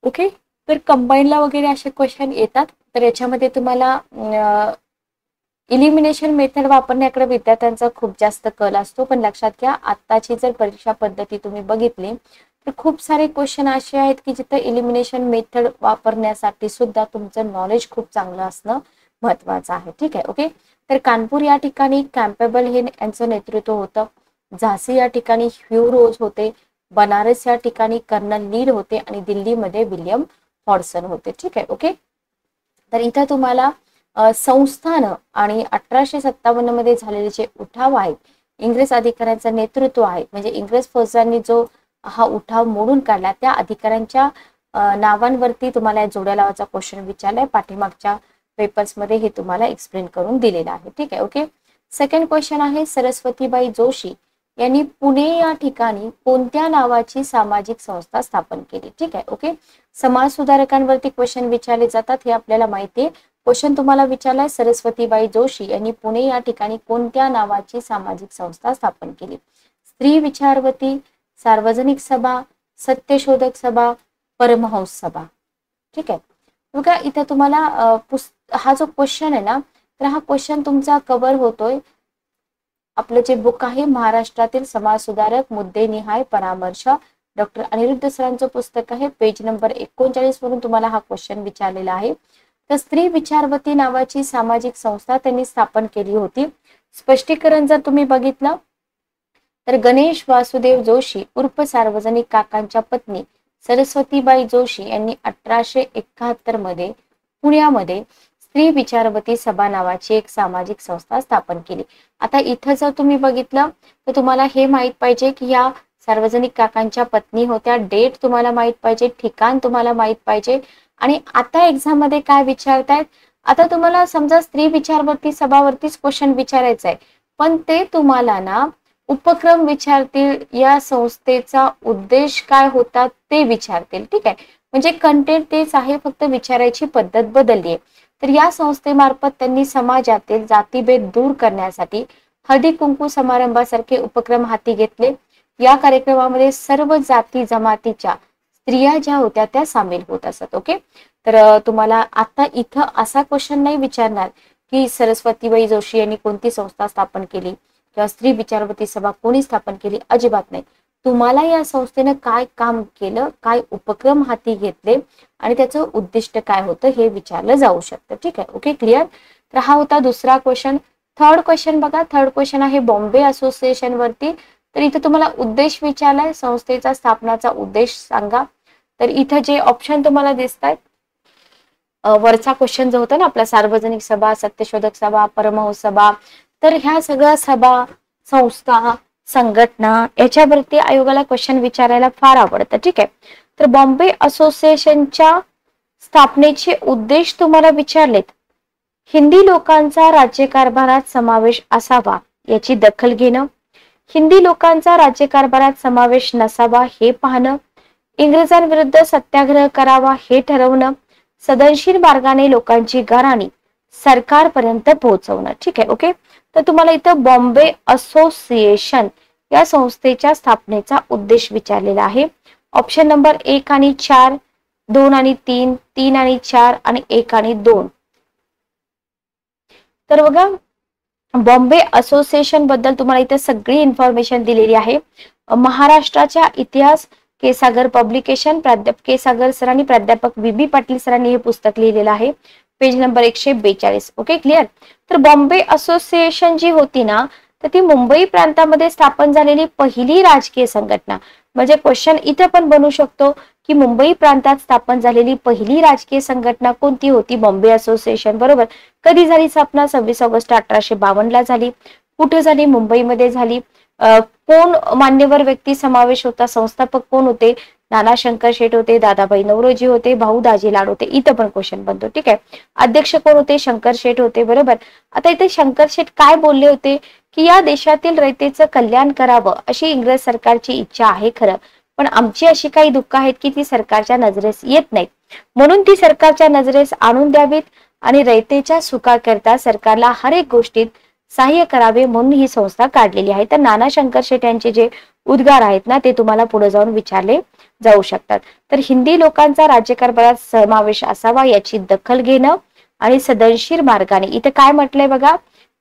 ओके. तर कंबाईनला वगैरे असे क्वेश्चन येतात. तर याच्यामध्ये तुम्हाला इलिमिनेशन मेथड वापरण्याकडे विद्यार्थ्यांचा खूप जास्त कल असतो. पण लक्षात घ्या, आत्ताची जर परीक्षा पद्धती तुम्ही बघितली तर खूप सारे क्वेश्चन असे आहेत की जिथे इलिमिनेशन मेथड वापरण्यासाठी सुद्धा तुमचं नॉलेज खूप चांगलं असणं महत्वाचं आहे. ठीक आहे. ओके. तर कानपूर या ठिकाणी कॅम्पेबल हे यांचं नेतृत्व होतं. झांसी या ठिकाणी ह्यू रोज होते. बनारस या ठिकाणी कर्नल लीड होते आणि दिल्लीमध्ये विल्यम हॉडसन होते. ठीक आहे. ओके. तर इथं तुम्हाला संस्थान आणि 1857 मध्ये झालेले जे उठाव आहेत, इंग्रज अधिकाऱ्यांचं नेतृत्व आहे, म्हणजे इंग्रज फौजांनी जो हा उठाव मोडून काढला त्या अधिकाऱ्यांच्या नावांवरती तुम्हाला जोड्या लावायचा क्वेश्चन विचारलाय. पाठीमागच्या पेपर्स मध्ये हे तुम्हाला एक्सप्लेन करून दिलेलं आहे. ठीक आहे. ओके. सेकंड क्वेश्चन आहे, सरस्वतीबाई जोशी यांनी पुणे या ठिकाणी कोणत्या नावाची सामाजिक संस्था स्थापन केली. ठीक आहे. ओके. समाज सुधारकांवरती क्वेश्चन विचारले जातात हे आपल्याला माहिती आहे. क्वेश्चन तुम्हाला विचारलाय, सरस्वतीबाई जोशी यांनी पुणे या ठिकाणी कोणत्या नावाची सामाजिक संस्था स्थापन केली. स्त्री विचारवती, सार्वजनिक सभा, सत्यशोधक सभा, परमहंस सभा. ठीक आहे. बघा, इथं तुम्हाला हा जो क्वेश्चन आहे ना, तर हा क्वेश्चन तुमचा कव्हर होतोय. आपलं जे बुक आहे महाराष्ट्रातील समाज सुधारक मुद्दे निहाय परामर्श, डॉक्टर अनिरुद्ध सरांचं पुस्तक आहे. पेज नंबर 39 वरून तुम्हाला हा क्वेश्चन विचारलेला आहे. तर स्त्री विचारवती नावाची सामाजिक संस्था त्यांनी स्थापन केली होती. स्पष्टीकरण जर तुम्ही बघितलं तर गणेश वासुदेव जोशी उर्फ सार्वजनिक काकांच्या पत्नी सरस्वतीबाई जोशी यांनी 1871 मध्ये पुण्यामध्ये स्त्री विचारवती सभा नावाची एक सामाजिक संस्था स्थापन केली. आता इथं जर तुम्ही बघितलं तर तुम्हाला हे माहित पाहिजे की या सार्वजनिक काकांच्या पत्नी होत्या. डेट तुम्हाला माहित पाहिजे, ठिकाण तुम्हाला माहित पाहिजे. आणि आता एक्झाम मध्ये काय विचारतायत, आता तुम्हाला समजा स्त्री विचारवती सभावरतीच क्वेश्चन विचारायचा आहे, पण ते तुम्हाला ना उपक्रम विचारतील, या संस्थेचा उद्देश काय होता ते विचारतील. ठीक आहे. म्हणजे कंटेंट तेच आहे, फक्त विचारायची पद्धत बदलली आहे. तर या संस्थेमार्फत त्यांनी समाजातील जातीभेद दूर करण्यासाठी हळदी कुंकू समारंभासारखे उपक्रम हाती घेतले. या कार्यक्रमामध्ये सर्व जाती जमातीच्या स्त्रिया ज्या होत्या त्या सामील होत असत. ओके. तर तुम्हाला आता इथं असा क्वेश्चन नाही विचारणार की सरस्वतीबाई जोशी यांनी कोणती संस्था स्थापन केली किंवा स्त्री विचारवती सभा कोणी स्थापन केली, अजिबात नाही. तुम्हाला या संस्थेनं काय काम केलं, काय उपक्रम हाती घेतले आणि त्याचं उद्दिष्ट काय होतं हे विचारलं जाऊ शकतं. ठीक आहे. ओके. क्लिअर. तर हा होता दुसरा क्वेश्चन. थर्ड क्वेश्चन बघा, थर्ड क्वेश्चन आहे बॉम्बे असोसिएशन वरती. तर इथं तुम्हाला उद्देश विचारलाय, संस्थेचा स्थापनाचा उद्देश सांगा. तर इथं जे ऑप्शन तुम्हाला दिसत आहेत, वरचा क्वेश्चन जो होता ना आपला, सार्वजनिक सभा, सत्यशोधक सभा, परमहंस सभा, तर ह्या सगळ्या सभा, संस्था, संघटना याच्यावरती आयोगाला क्वेश्चन विचारायला फार आवडतं. ठीक आहे. तर बॉम्बे असोसिएशनच्या स्थापनेचे उद्देश तुम्हाला विचारलेत. हिंदी लोकांचा राज्यकारभारात समावेश असावा याची दखल घेणं, हिंदी लोकांचा राज्यकारभारात समावेश नसावा हे पाहणं, इंग्रजांविरुद्ध सत्याग्रह करावा हे ठरवणं, सदनशीर मार्गाने लोकांची गाऱ्हाणी सरकारपर्यंत पोहोचवणं. ठीक आहे, ओके. तर तुम्हाला इथं बॉम्बे असोसिएशन या संस्थेच्या स्थापनेचा उद्देश विचारलेला आहे. ऑप्शन नंबर 1 आणि 4, 2 आणि 3, 3 आणि 4 आणि 1 आणि 2. तर बघा, बॉम्बे असोसिएशन बद्दल तुम्हाला इथे सगळी इन्फॉर्मेशन दिलेली आहे. महाराष्ट्राच्या इतिहास केसागर पब्लिकेशन, प्राध्यापक केसागर सरांनी, प्राध्यापक VB पाटील सरांनी हे पुस्तक लिहिलेलं आहे. Page number 142. Okay, clear. तर बॉम्बे असोसिएशन जी होती ना, तर ती मुंबई प्रांतामध्ये स्थापन झालेली पहिली राजकीय संघटना. म्हणजे क्वेश्चन इथे पण बनू शकतो की मुंबई प्रांतात स्थापन झालेली पहिली राजकीय संघटना कोणती होती? बॉम्बे असोसिएशन. बरोबर. कधी झाली स्थापना? 26 ऑगस्ट 1852 झाली. कुठे झाली? मुंबईमध्ये झाली. कोण मान्यवर व्यक्ती समावेश होता? संस्थापक कोण होते? नाना शंकर शेठ होते, दादाभाई नवरोजी होते, भाऊ दाजी लाड होते. इथं पण क्वेश्चन बनतो. ठीक आहे. अध्यक्ष कोण होते? शंकर शेठ होते. बरोबर. आता इथे शंकर शेठ काय बोलले होते की या देशातील रयतेचं कल्याण करावं अशी इंग्रज सरकारची इच्छा आहे खरं, पण आमची अशी काही दुःख आहेत की ती सरकारच्या नजरेस येत नाहीत, म्हणून ती सरकारच्या नजरेस आणून द्यावीत आणि रयतेच्या सुखाकरता सरकारला हर एक गोष्टीत सहाय्य करावे म्हणून ही संस्था काढलेली आहे. तर नाना शंकर शेठ यांचे जे उद्गार आहेत ना, ते तुम्हाला पुढे जाऊन विचारले जाऊ शकतात. तर हिंदी लोकांचा राज्यकारभारात समावेश असावा याची दखल घेणं आणि सदनशीर मार्गाने, इथे काय म्हटलंय बघा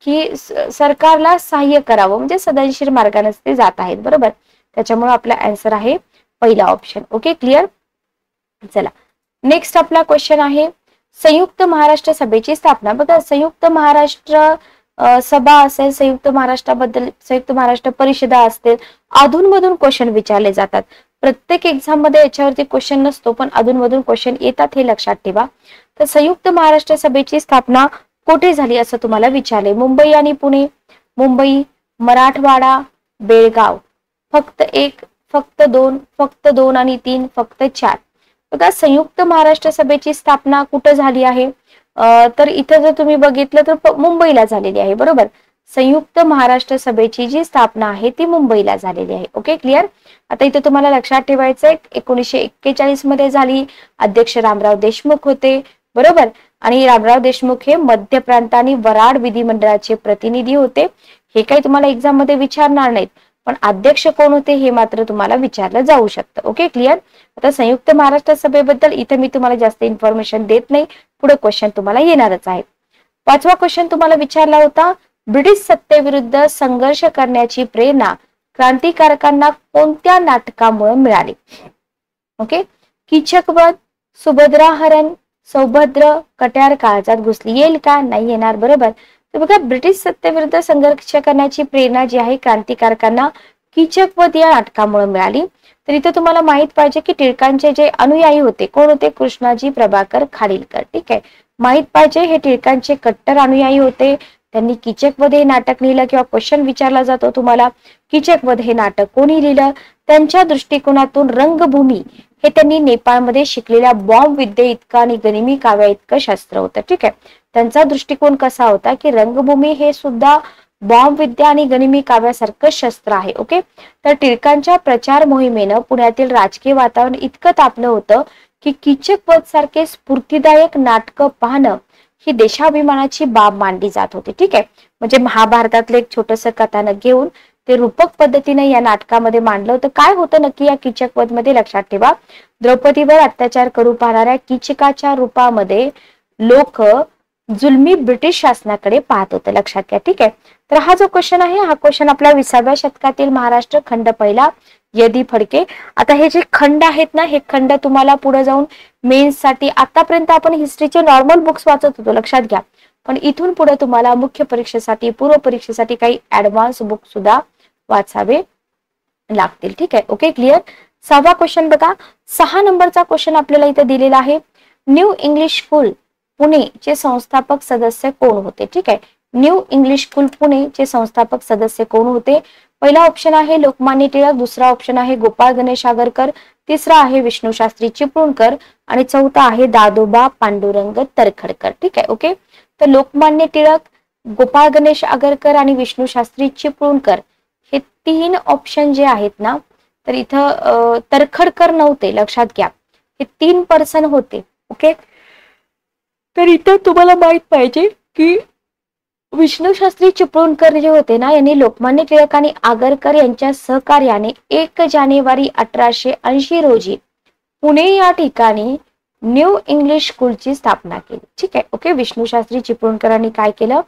की सरकारला सहाय्य करावं, म्हणजे सदनशीर मार्गाने ते जात आहेत. बरोबर. त्याच्यामुळे आपला आन्सर आहे पहिला ऑप्शन. Okay, clear. चला, नेक्स्ट आपला क्वेश्चन आहे संयुक्त महाराष्ट्र सभेची स्थापना. बघा, संयुक्त महाराष्ट्र सभा असेल, संयुक्त महाराष्ट्राबद्दल, संयुक्त महाराष्ट्र परिषदा असतील, अधूनमधून क्वेश्चन विचारले जातात. प्रत्येक एक्झाम मध्ये याच्यावरती क्वेश्चन नसतो, पण अधूनमधून क्वेश्चन येतात हे लक्षात ठेवा. तर संयुक्त महाराष्ट्र सभेची स्थापना कुठे झाली असं तुम्हाला विचारले? मुंबई आणि पुणे, मुंबई, मराठवाडा, बेळगाव. फक्त 1, फक्त 2, फक्त 2 आणि 3, फक्त 4. बघा, संयुक्त महाराष्ट्र सभेची स्थापना कुठे झाली आहे? तर इथं जर तुम्ही बघितलं तर मुंबईला झालेली आहे. बरोबर. संयुक्त महाराष्ट्र सभेची जी स्थापना आहे ती मुंबईला झालेली आहे. Okay, clear. आता इथे तुम्हाला लक्षात ठेवायचंय 1941 मध्ये झाली. अध्यक्ष रामराव देशमुख होते. बरोबर. आणि रामराव देशमुख हे मध्य प्रांत आणि वराड विधिमंडळाचे प्रतिनिधी होते. हे काही तुम्हाला एक्झाम मध्ये विचारणार नाहीत, पण अध्यक्ष कोण होते हे मात्र तुम्हाला विचारलं जाऊ शकतं. Okay, clear. आता संयुक्त महाराष्ट्र सभेबद्दल इथे मी तुम्हाला जास्त इन्फॉर्मेशन देत नाही, पुढे क्वेश्चन तुम्हाला येणारच आहे. 5वा क्वेश्चन तुम्हाला विचारला होता, ब्रिटिश सत्तेविरुद्ध संघर्ष करण्याची प्रेरणा क्रांतिकारकांना कोणत्या नाटकामुळे मिळाली? ओके, कीचकवध, सुभद्राहरण, सौभद्र, कट्यार काळजात घुसली. येईल का? नाही येणार. बरोबर. तर बघा, ब्रिटिश सत्तेविरुद्ध संघर्ष करण्याची प्रेरणा जी आहे क्रांतिकारकांना कीचकवध या नाटकामुळे मिळाली. तर इथे तुम्हाला माहित पाहिजे की टिळकांचे जे अनुयायी होते कोण होते? कृष्णाजी प्रभाकर खाडीलकर. ठीक आहे, माहित पाहिजे. हे टिळकांचे कट्टर अनुयायी होते. त्यांनी कीचकवध हे नाटक लिहिलं, किंवा क्वेश्चन विचारला जातो तुम्हाला कीचकवध हे नाटक कोणी लिहिलं? त्यांच्या दृष्टिकोनातून रंगभूमी हे त्यांनी नेपाळमध्ये शिकलेल्या बॉम्ब विद्ये इतकं आणि गनिमी काव्या इतकं शस्त्र होतं. ठीक आहे, त्यांचा दृष्टिकोन कसा होता की रंगभूमी हे सुद्धा बॉम्ब विद्या आणि गनिमी काव्यासारखं शस्त्र आहे. ओके. तर टिळकांच्या प्रचार मोहिमेनं पुण्यातील राजकीय वातावरण इतकं तापलं होतं की कीचकवध सारखे स्फूर्तिदायक नाटकं पाहणं ही देशाभिमानाची बाब मानली जात होती. ठीक आहे, म्हणजे महाभारतातलं एक छोटस कथानक घेऊन ते रूपक पद्धतीने या नाटकामध्ये मांडलं होतं. काय होतं नक्की या कीचकवध मध्ये? लक्षात ठेवा, द्रौपदीवर अत्याचार करू पाहणाऱ्या कीचकाच्या रूपामध्ये लोक जुलमी ब्रिटिश शासनाकडे पाहत होते. लक्षात घ्या. ठीक आहे, तर हा जो क्वेश्चन आहे हा क्वेश्चन आपल्या 20व्या शतकातील महाराष्ट्र खंड पहिला, यदी फडके. आता हे जे खंड आहेत ना, हे खंड तुम्हाला पुढे जाऊन मेन्स साठी, आतापर्यंत आपण हिस्ट्रीचे नॉर्मल बुक्स वाचत होतो, लक्षात घ्या, पण इथून पुढे तुम्हाला मुख्य परीक्षेसाठी, पूर्व परीक्षेसाठी काही ऍडव्हान्स बुक सुद्धा वाचावे लागतील. ठीक आहे, ओके, क्लिअर. 6वा क्वेश्चन बघा, 6 नंबरचा क्वेश्चन आपल्याला इथे दिलेला आहे. न्यू इंग्लिश स्कूल पुणे चे संस्थापक सदस्य कोण होते? ठीक आहे, न्यू इंग्लिश स्कूल पुणे चे संस्थापक सदस्य कोण होते? पहिला ऑप्शन आहे लोकमान्य टिळक, दुसरा ऑप्शन आहे गोपाळ गणेश आगरकर, तिसरा आहे विष्णू शास्त्री चिपळूणकर आणि चौथा आहे दादोबा पांडुरंग तर्खडकर. ठीक आहे, ओके. तर लोकमान्य टिळक, गोपाळ गणेश आगरकर आणि विष्णू शास्त्री चिपळूणकर हे तीन ऑप्शन जे आहेत ना, तर इथं तर्खडकर नव्हते, लक्षात घ्या. हे 3 पर्सन होते. ओके, तर इथं तुम्हाला माहित पाहिजे की विष्णू शास्त्री चिपळूणकर जे होते ना, यांनी लोकमान्य टिळक आणि आगरकर यांच्या सहकार्याने 1 जानेवारी 1880 रोजी पुणे या ठिकाणी न्यू इंग्लिश स्कूलची स्थापना केली. ठीक आहे, ओके. विष्णू शास्त्री चिपळूणकरांनी काय केलं?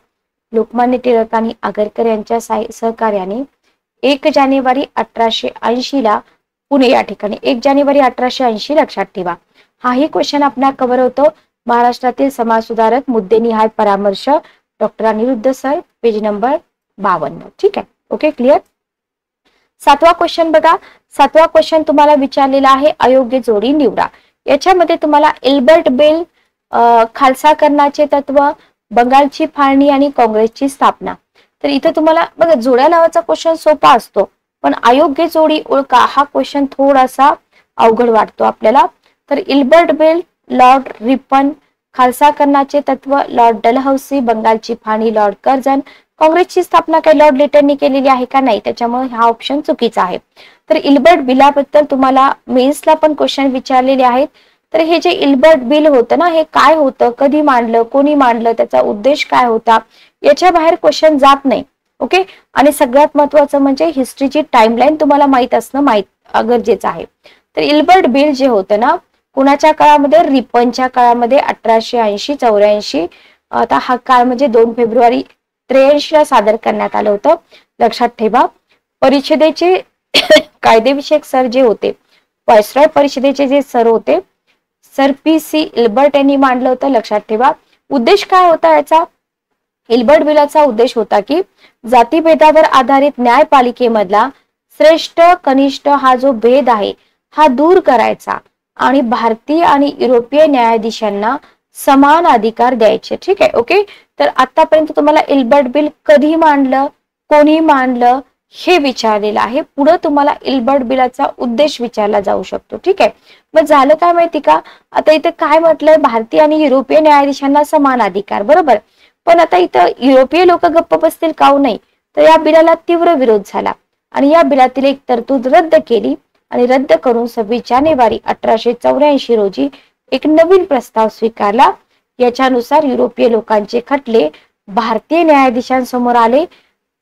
लोकमान्य टिळक आणि आगरकर यांच्या सहकार्याने 1 जानेवारी 1880 ला पुणे या ठिकाणी 1 जानेवारी 1880 लक्षात ठेवा. हाही क्वेश्चन आपला कव्हर होतो. महाराष्ट्रातील समाज सुधारक मुद्देनिहाय परामर्श doctor Anirudh sir, page number 52. ठीक आहे, ओके, क्लिअर. 7वा क्वेश्चन बघा. 7वा क्वेश्चन तुम्हाला विचारलेला आहे अयोग्य जोडी निवडा. याच्यामध्ये तुम्हाला एल्बर्ट बेल, खालसा करण्याचे तत्व, बंगालची फाळणी आणि काँग्रेसची स्थापना. तर इथं तुम्हाला बघा जोड्या लावायचा क्वेश्चन सोपा असतो, पण अयोग्य जोडी ओळखा हा क्वेश्चन थोडासा अवघड वाटतो आपल्याला. तर एल्बर्ट बेल, लॉर्ड रिपन, खालसा करण्याचे तत्व लॉर्ड डलहौसी, बंगालची फाळणी लॉर्ड कर्झन, काँग्रेसची स्थापना काही लॉर्ड लिटननी केलेली आहे का? नाही, त्याच्यामुळे हा ऑप्शन चुकीचा आहे. तर इल्बर्ट बिलाबद्दल तुम्हाला मेन्सला पण क्वेश्चन विचारलेले आहेत. तर हे जे इल्बर्ट बिल होतं ना, हे काय होतं, कधी मांडलं, कोणी मांडलं, त्याचा उद्देश काय होता, याच्या बाहेर क्वेश्चन जात नाही. ओके, आणि सगळ्यात महत्वाचं म्हणजे हिस्ट्रीची टाइमलाईन तुम्हाला माहित असणं गरजेचं आहे. तर इल्बर्ट बिल जे होतं ना, कुणाच्या काळामध्ये? रिपनच्या काळामध्ये 1880-84. आता हा काळ म्हणजे 2 फेब्रुवारी 83 ला सादर करण्यात आलं होतं, लक्षात ठेवा. परिषदेचे कायदेविषयक सर जे होते, व्हायसरॉय परिषदेचे जे सर होते, सर PC इल्बर्ट यांनी मांडलं होतं, लक्षात ठेवा. उद्देश काय होता याचा? इल्बर्ट बिलाचा उद्देश होता की जातीभेदावर आधारित न्यायपालिकेमधला श्रेष्ठ कनिष्ठ हा जो भेद आहे हा दूर करायचा आणि भारतीय आणि युरोपीय न्यायाधीशांना समान अधिकार द्यायचे. ठीक आहे, ओके. तर आतापर्यंत तुम्हाला इल्बर्ट बिल कधी मांडलं, कोणी मांडलं हे विचारलेलं आहे. पुढे तुम्हाला इल्बर्ट बिलाचा उद्देश विचारला जाऊ शकतो. ठीक आहे, मग झालं काय माहिती का? आता इथे काय म्हटलंय? भारतीय आणि युरोपीय न्यायाधीशांना समान अधिकार, बरोबर. पण आता इथं युरोपीय लोक गप्प बसतील का? नाही. तर या बिलाला तीव्र विरोध झाला आणि या बिलातील एक तरतूद रद्द केली आणि रद्द करून 26 जानेवारी 1884 रोजी एक नवीन प्रस्ताव स्वीकारला. याच्यानुसार युरोपीय लोकांचे खटले भारतीय न्यायाधीशांसमोर आले.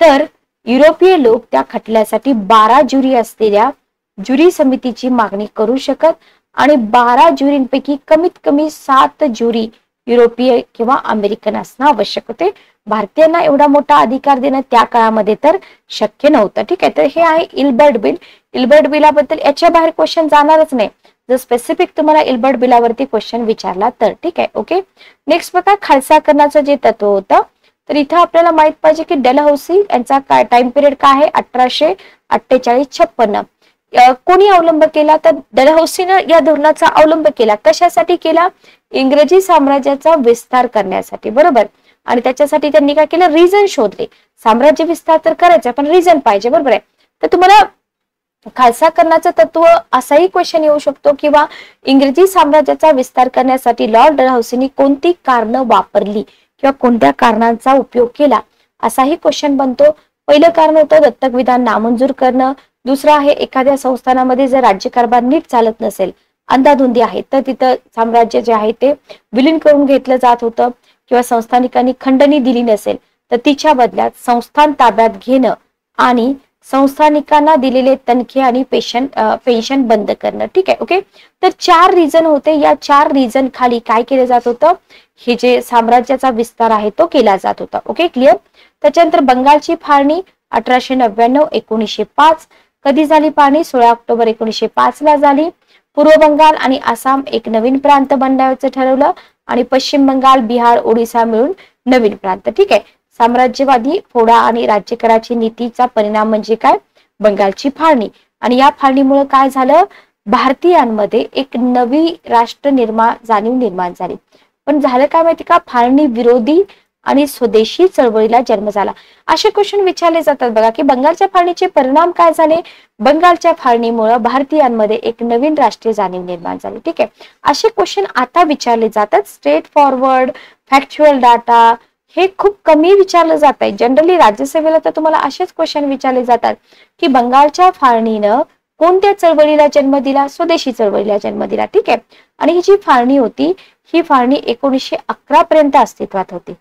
तर युरोपीय लोक त्या खटल्यासाठी 12 ज्युरी असलेल्या ज्युरी समितीची मागणी करू शकत आणि 12 ज्युरींपैकी कमीत कमी 7 ज्युरी युरोपीय किंवा अमेरिकन असणं आवश्यक होते. भारतीयांना एवढा मोठा अधिकार देणं त्या काळामध्ये तर शक्य नव्हतं. ठीक आहे, तर हे आहे इल्बर्ट बिल. इल्बर्ट बिलाबद्दल याच्या बाहेर क्वेश्चन जाणारच नाही जर स्पेसिफिक तुम्हाला इल्बर्ट बिलावरती क्वेश्चन विचारला तर. ठीक आहे, ओके. नेक्स्ट बघा, खालसा करण्याचं जे तत्व होतं, तर इथं आपल्याला माहित पाहिजे की डलहौसी यांचा काय टाइम पिरियड काय आहे? 1848-56. कोणी अवलंब केला? तर डलहौसीनं या धोरणाचा अवलंब केला. कशासाठी केला? इंग्रजी साम्राज्याचा विस्तार करण्यासाठी, बरोबर. आणि त्याच्यासाठी त्यांनी काय केलं? रिझन शोधले. साम्राज्य विस्तार तर करायचा पण रिझन पाहिजे, बरोबर आहे. तर तुम्हाला खालसा करण्याचं तत्व असाही क्वेश्चन येऊ शकतो किंवा इंग्रजी साम्राज्याचा विस्तार करण्यासाठी लॉर्ड डलहौसीनी कोणती कारणं वापरली किंवा कोणत्या कारणांचा उपयोग केला असाही क्वेश्चन बनतो. पहिलं कारण होतं दत्तक विधान नामंजूर करणं. दुसरं आहे एखाद्या संस्थानामध्ये जर राज्यकारभार नीट चालत नसेल, अंधाधुंदी आहे, तर तिथं साम्राज्य जे आहे ते विलीन करून घेतलं जात होतं किंवा संस्थानिकांनी खंडणी दिली नसेल तर तिच्या बदल्यात संस्थान ताब्यात घेणं आणि संस्थानिकांना दिलेले तनखे आणि पेन्शन बंद करणं. ठीक आहे, ओके. तर 4 रिझन होते. या 4 रिझन खाली काय केलं जात होतं? हे जे साम्राज्याचा विस्तार आहे तो केला जात होता. Okay, clear. त्याच्यानंतर बंगालची फाळणी 1899-1905. कधी झाली फाळणी? 16 ऑक्टोबर 1905 ला झाली. पूर्व बंगाल आणि आसाम एक नवीन प्रांत बनवायचं ठरवलं आणि पश्चिम बंगाल, बिहार, ओडिसा मिळून नवीन प्रांत. ठीक आहे. साम्राज्यवादी फोडा आणि राज्यकराची नीतीचा परिणाम म्हणजे काय? बंगालची फाळणी. आणि या फाळणीमुळे काय झालं? भारतीयांमध्ये एक नवी राष्ट्र जाणीव निर्माण झाली. पण झालं काय माहिती का? फाळणी विरोधी आणि स्वदेशी चळवळीला जन्म झाला. असे क्वेश्चन विचारले जातात बघा की बंगालच्या फाळणीचे परिणाम काय झाले. बंगालच्या फाळणीमुळे भारतीयांमध्ये एक नवीन राष्ट्रीय जाणीव निर्माण झाली. ठीक आहे, असे क्वेश्चन आता विचारले जातात. स्ट्रेट फॉरवर्ड फॅक्च्युअल डाटा हे खूप कमी विचारलं जात आहे. जनरली राज्यसेवेला तर तुम्हाला असेच क्वेश्चन विचारले जातात की बंगालच्या फाळणीनं कोणत्या चळवळीला जन्म दिला. स्वदेशी चळवळीला जन्म दिला. ठीक आहे, आणि ही जी फाळणी होती ही फाळणी 1911 पर्यंत अस्तित्वात होती.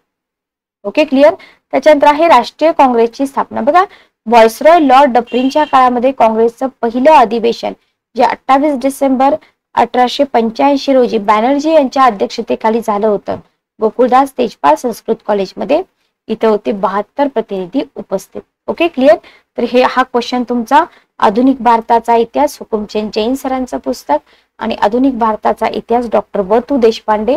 Okay, clear. त्याच्यानंतर आहे राष्ट्रीय काँग्रेसची स्थापना. बघा, व्हॉइसरॉय लॉर्ड डफरिनच्या काळामध्ये काँग्रेसचं पहिलं अधिवेशन जे 28 डिसेंबर 1885 रोजी बॅनर्जी यांच्या अध्यक्षतेखाली झालं होतं गोकुळदास तेजपाल संस्कृत कॉलेजमध्ये. इथं होते 72 प्रतिनिधी उपस्थित. Okay, clear. तर हा क्वेश्चन तुमचा आधुनिक भारताचा इतिहास हुकुमचंद जैन सरांचं पुस्तक आणि आधुनिक भारताचा इतिहास डॉक्टर वतू देशपांडे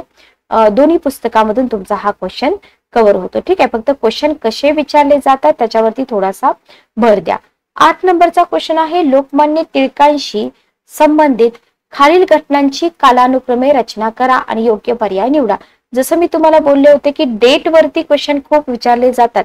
दोन्ही पुस्तकामधून तुमचा हा क्वेश्चन कव्हर होतो. ठीक आहे, फक्त क्वेश्चन कसे विचारले जातात त्याच्यावरती थोडासा भर द्या. 8 नंबरचा क्वेश्चन आहे लोकमान्य टिळकांशी संबंधित खालील घटनांची कालानुक्रमे रचना करा आणि योग्य पर्याय निवडा. जसं मी तुम्हाला बोलले होते की डेट वरती क्वेश्चन खूप विचारले जातात.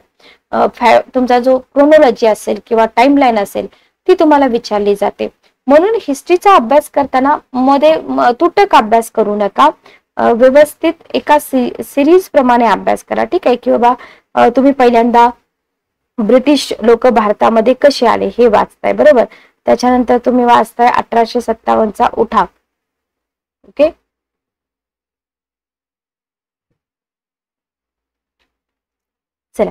तुमचा जो क्रोनॉलॉजी असेल किंवा टाइमलाईन असेल ती तुम्हाला विचारली जाते. म्हणून हिस्ट्रीचा अभ्यास करताना मध्ये तुटक अभ्यास करू नका. व्यवस्थित एका सिरीज प्रमाणे अभ्यास करा. ठीक आहे, की बाबा तुम्ही पहिल्यांदा ब्रिटिश लोक भारतामध्ये कसे आले हे वाचताय, बरोबर. त्याच्यानंतर तुम्ही वाचताय 1857चा उठाव. ओके, चला.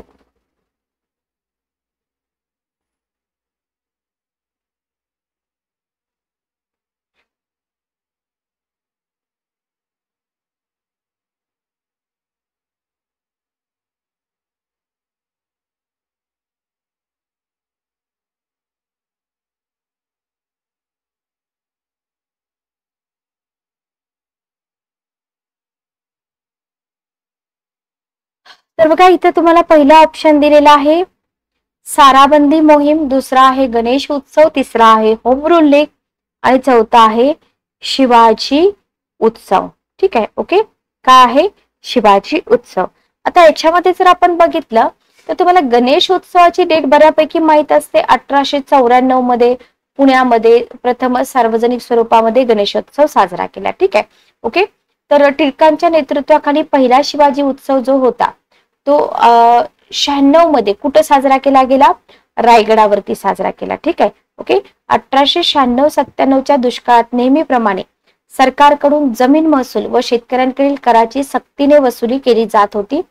तर बघा, इथे तुम्हाला पहिला ऑप्शन दिलेला आहे साराबंदी मोहीम, दुसरा आहे गणेश उत्सव, तिसरा आहे होम रूल लीग आणि चौथा आहे शिवाजी उत्सव. ठीक आहे, ओके. काय आहे? शिवाजी उत्सव. आता याच्यामध्ये जर आपण बघितलं तर तुम्हाला गणेश उत्सवाची डेट बऱ्यापैकी माहित असते. 1894 मध्ये पुण्यामध्ये प्रथमच सार्वजनिक स्वरूपामध्ये गणेशोत्सव साजरा केला. ठीक आहे, ओके. तर टिळकांच्या नेतृत्वाखाली पहिला शिवाजी उत्सव जो होता तो 96 मध्ये कुठं साजरा केला गेला? रायगडावरती साजरा केला. ठीक आहे, ओके. 1896-97च्या दुष्काळात नेहमीप्रमाणे सरकारकडून जमीन महसूल व शेतकऱ्यांकडील कराची सक्तीने वसुली केली जात होती.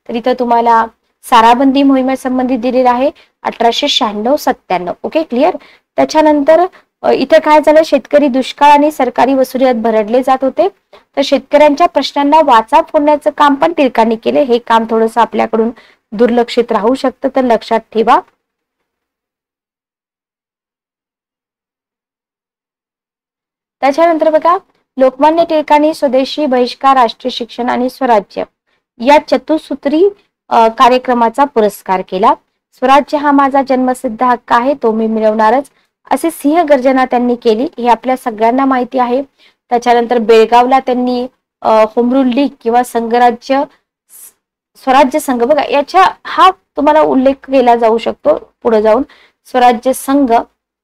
तर इथं तुम्हाला साराबंदी मोहिमेसंबंधी दिलेला आहे 1896-97. Okay, clear. त्याच्यानंतर इथे काय झालं, शेतकरी दुष्काळ आणि सरकारी वसुलीत भरडले जात होते. तर शेतकऱ्यांच्या प्रश्नांना वाचा फोडण्याचं काम पण टिळकांनी केले. हे काम थोडंसं आपल्याकडून दुर्लक्षित राहू शकतं, तर लक्षात ठेवा. त्याच्यानंतर बघा, लोकमान्य टिळकांनी स्वदेशी, बहिष्कार, राष्ट्रीय शिक्षण आणि स्वराज्य या चतुसूत्री कार्यक्रमाचा पुरस्कार केला. स्वराज्य हा माझा जन्मसिद्ध हक्क आहे, तो मी मिळवणारच, असे सिंह गर्जना त्यांनी केली. हे आपल्या सगळ्यांना माहिती आहे. त्याच्यानंतर बेळगावला त्यांनी होम रूल लीग किंवा संघराज्य स्वराज्य संघ, बघा याच्या हा तुम्हाला उल्लेख केला जाऊ शकतो पुढे जाऊन. स्वराज्य संघ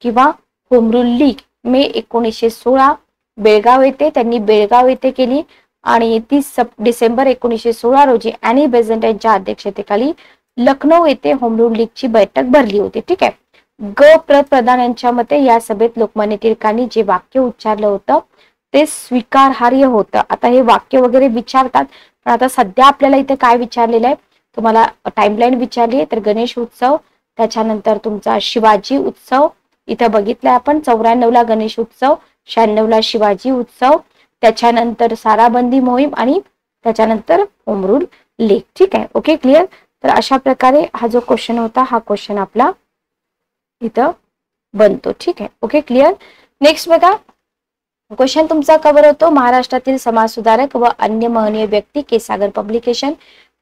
किंवा होम रूल लीग मे 1916 बेळगाव येथे त्यांनी बेळगाव येथे केली आणि 30 डिसेंबर 1916 रोजी ॲनी बेझंट यांच्या अध्यक्षतेखाली लखनौ येथे होम रूल लीगची बैठक भरली होती. ठीक आहे. प्रधान यांच्या मते या सभेत लोकमान्य टिळकांनी जे वाक्य उच्चारलं होतं ते स्वीकारार्ह होतं. आता हे वाक्य वगैरे विचारतात, पण आता सध्या आपल्याला इथे काय विचारलेलं आहे, तुम्हाला टाइमलाईन विचारली आहे. तर गणेश उत्सव, त्याच्यानंतर तुमचा शिवाजी उत्सव इथं बघितलाय आपण. 94 ला गणेश उत्सव, 96 ला शिवाजी उत्सव, त्याच्यानंतर साराबंदी मोहीम आणि त्याच्यानंतर होम रूल लीग. ठीक आहे, ओके, क्लिअर. तर अशा प्रकारे हा जो क्वेश्चन होता हा क्वेश्चन आपला इथं बनतो. ठीक आहे, ओके, क्लिअर. नेक्स्ट बघा, क्वेश्चन तुमचा कव्हर होतो महाराष्ट्रातील समाज सुधारक व अन्य महनीय व्यक्ती केसागर पब्लिकेशन,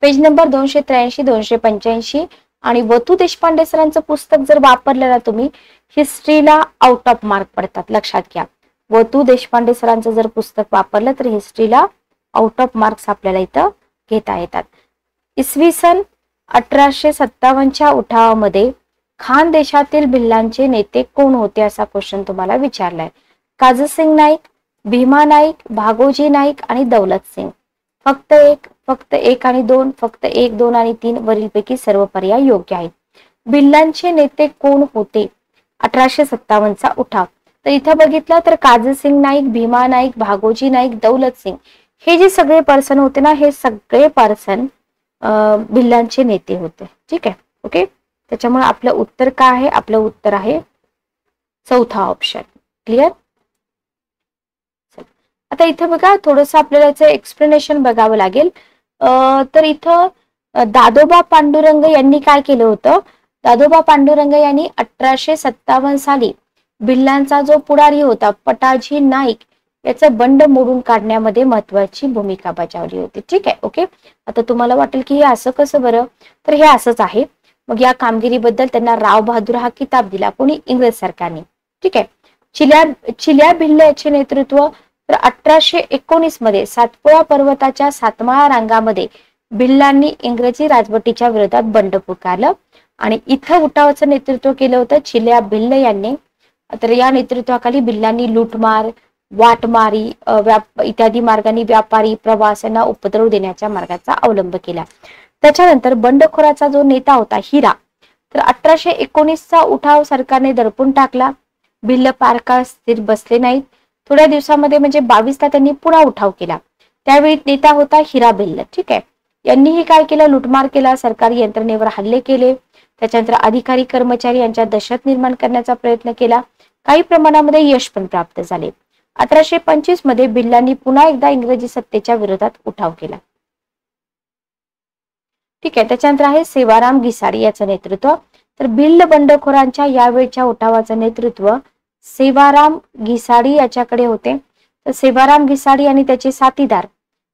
पेज नंबर 283-285. आणि वतू देशपांडे सरांचं पुस्तक जर वापरलं ना तुम्ही, हिस्ट्रीला आउट ऑफ मार्क पडतात, लक्षात घ्या. वतू देशपांडे सरांचं जर पुस्तक वापरलं तर हिस्ट्रीला आउट ऑफ मार्क्स आपल्याला इथं घेता येतात. इसवी सन 1857च्या उठावामध्ये खानदेशातील भिल्लांचे नेते कोण होते असा क्वेश्चन तुम्हाला विचारलाय. काझसिंग नाईक, भीमा नाईक, भागोजी नाईक आणि दौलत सिंग. फक्त एक आणि दोन, फक्त एक, दोन आणि तीन वरीलपैकी सर्व पर्याय योग्य आहेत. भिल्लांचे नेते कोण होते 1857चा उठाव? तर इथं बघितलं तर काझसिंग नाईक, भीमा नाईक, भागोजी नाईक, दौलत सिंग हे जे सगळे पर्सन होते ना, हे सगळे पर्सन भिल्लांचे नेते होते. ठीक आहे, ओके. त्याच्यामुळे आपलं उत्तर काय आहे? आपलं उत्तर आहे चौथा ऑप्शन. क्लिअर? आता इथं बघा थोडस आपल्याला याचं एक्सप्लेनेशन बघावं लागेल. तर इथं दादोबा पांडुरंग यांनी काय केलं होतं? दादोबा पांडुरंग यांनी 1857 साली भिल्लांचा जो पुढारी होता पटाजी नाईक याचं बंड मोडून काढण्यामध्ये महत्वाची भूमिका बजावली होती. ठीक आहे, ओके. आता तुम्हाला वाटेल की हे असं कसं बरं? तर हे असंच आहे. मग या कामगिरीबद्दल त्यांना राव बहादूर हा किताब दिला. कोणी? इंग्रज सरकारने. ठीक आहे. चिल्या भिल्ल याचे नेतृत्व. तर 1819 मध्ये सातपुडा पर्वताच्या सातमाळा रांगामध्ये भिल्लांनी इंग्रजी राजवटीच्या विरोधात बंड पुकारलं आणि इथं उठावाचं नेतृत्व केलं होतं चिल्या भिल्ल यांनी. तर या नेतृत्वाखाली भिल्लांनी लूटमार, वाटमारी इत्यादी मार्गाने व्यापारी प्रवाशांना उपद्रव देण्याच्या मार्गाचा अवलंब केला. त्याच्यानंतर बंडखोराचा जो नेता होता हिरा, तर 1819चा उठाव सरकारने दडपून टाकला. भिल्ल फार काळ स्थिर बसले नाहीत. थोड्या दिवसामध्ये म्हणजे 22ला त्यांनी पुन्हा उठाव केला. त्यावेळी नेता होता हिरा भिल्ल. ठीक आहे. यांनीही काय केलं? लुटमार केला, सरकारी यंत्रणेवर हल्ले केले. त्याच्यानंतर अधिकारी कर्मचारी यांच्या दहशत निर्माण करण्याचा प्रयत्न केला. काही प्रमाणामध्ये यश पण प्राप्त झाले. 1825 मध्ये भिल्लांनी पुन्हा एकदा इंग्रजी सत्तेच्या विरोधात उठाव केला. ठीक आहे. त्याच्यानंतर आहे सेवाराम घिसाडी याचं नेतृत्व. तर भिल्ल बंडखोरांच्या यावेळच्या उठावाचं नेतृत्व सेवाराम घिसाडी याच्याकडे होते. तर सेवाराम घिसाडी आणि त्याचे साथीदार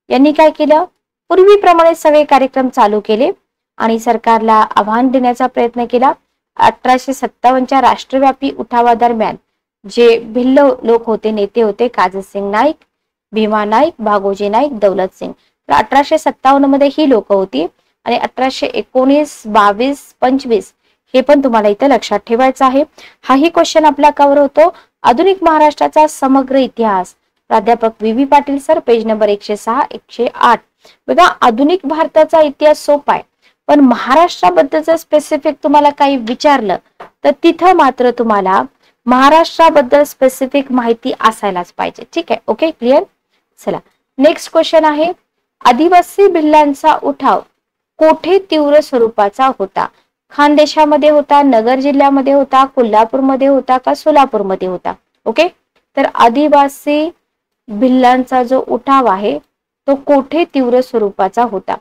यांनी काय केलं? पूर्वीप्रमाणे सगळे कार्यक्रम चालू केले आणि सरकारला आव्हान देण्याचा प्रयत्न केला. 1857च्या राष्ट्रव्यापी उठावादरम्यान जे भिल्ल लोक होते, नेते होते, काझसिंग नाईक, भीमा नाईक, भागोजी नाईक, दौलत सिंग. तर 1857 मध्ये ही लोक होती आणि 1819, 22, 25 हे पण तुम्हाला इथे लक्षात ठेवायचं आहे. हाही क्वेश्चन आपला कव्हर होतो. आधुनिक महाराष्ट्राचा समग्र इतिहास, प्राध्यापक V Patil sir, page number 106, 108. बघा आधुनिक भारताचा इतिहास सोपा आहे, पण महाराष्ट्राबद्दलचं स्पेसिफिक तुम्हाला काही विचारलं तर तिथं मात्र तुम्हाला महाराष्ट्राबद्दल स्पेसिफिक माहिती असायलाच पाहिजे. ठीक आहे, ओके, क्लिअर. चला नेक्स्ट क्वेश्चन आहे, आदिवासी भिल्लांचा उठाव कोठे तीव्र स्वरूपाचा होता? खानदेशामध्ये होता, नगर जिल्ह्यामध्ये होता, कोल्हापूरमध्ये होता का सोलापूरमध्ये होता? ओके. तर आदिवासी भिल्लांचा जो उठाव आहे तो कोठे तीव्र स्वरूपाचा होता?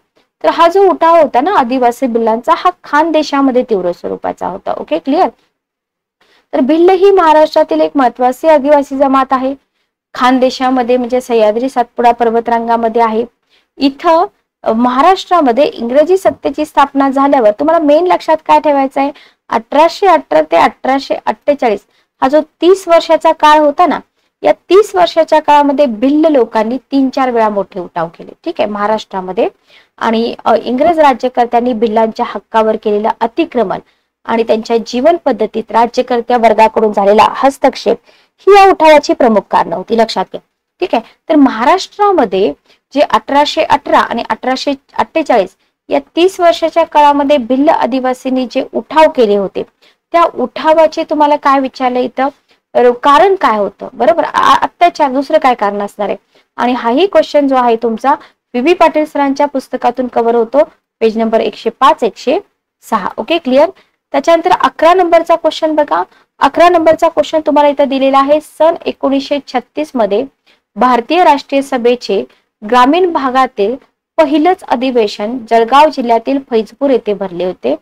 तर हा जो उठाव होता ना आदिवासी भिल्लांचा, हा खानदेशामध्ये तीव्र स्वरूपाचा होता. Okay, clear. तर भिल्ल ही महाराष्ट्रातील एक महत्वाची आदिवासी जमात आहे. खानदेशामध्ये म्हणजे सह्याद्री सातपुडा पर्वतरांगामध्ये आहे. इथं महाराष्ट्रामध्ये इंग्रजी सत्तेची स्थापना झाल्यावर तुम्हाला मेन लक्षात काय ठेवायचं आहे? 1818 ते 1848 हा जो 30 वर्षाचा काळ होता ना, या 30 वर्षाच्या काळामध्ये भिल्ल लोकांनी 3-4 वेळा मोठे उठाव केले. ठीक आहे, महाराष्ट्रामध्ये. आणि इंग्रज राज्यकर्त्यांनी भिल्लांच्या हक्कावर केलेलं अतिक्रमण आणि त्यांच्या जीवन पद्धतीत राज्यकर्त्या वर्गाकडून झालेला हस्तक्षेप ही या उठावाची प्रमुख कारणं होती. लक्षात घ्या. ठीक आहे. तर महाराष्ट्रामध्ये जे 1818 आणि 1848 या 30 वर्षाच्या काळामध्ये भिल्ल आदिवासींनी जे उठाव केले होते, त्या उठावाचे तुम्हाला काय विचारलं इथं? कारण काय होतं? बरोबर, अत्याचार, दुसरं काय कारण असणार आहे? आणि हाही क्वेश्चन जो आहे तुमचा व्ही पाटील सरांच्या पुस्तकातून कव्हर होतो, पेज नंबर 105, 106. Okay, clear. त्याच्यानंतर 11 नंबरचा क्वेश्चन बघा. 11 नंबरचा क्वेश्चन तुम्हाला इथं दिलेला आहे. सन 1936 मध्ये भारतीय राष्ट्रीय सभेचे ग्रामीण भागातील पहिलंच अधिवेशन जळगाव जिल्ह्यातील फैजपूर येथे भरले होते.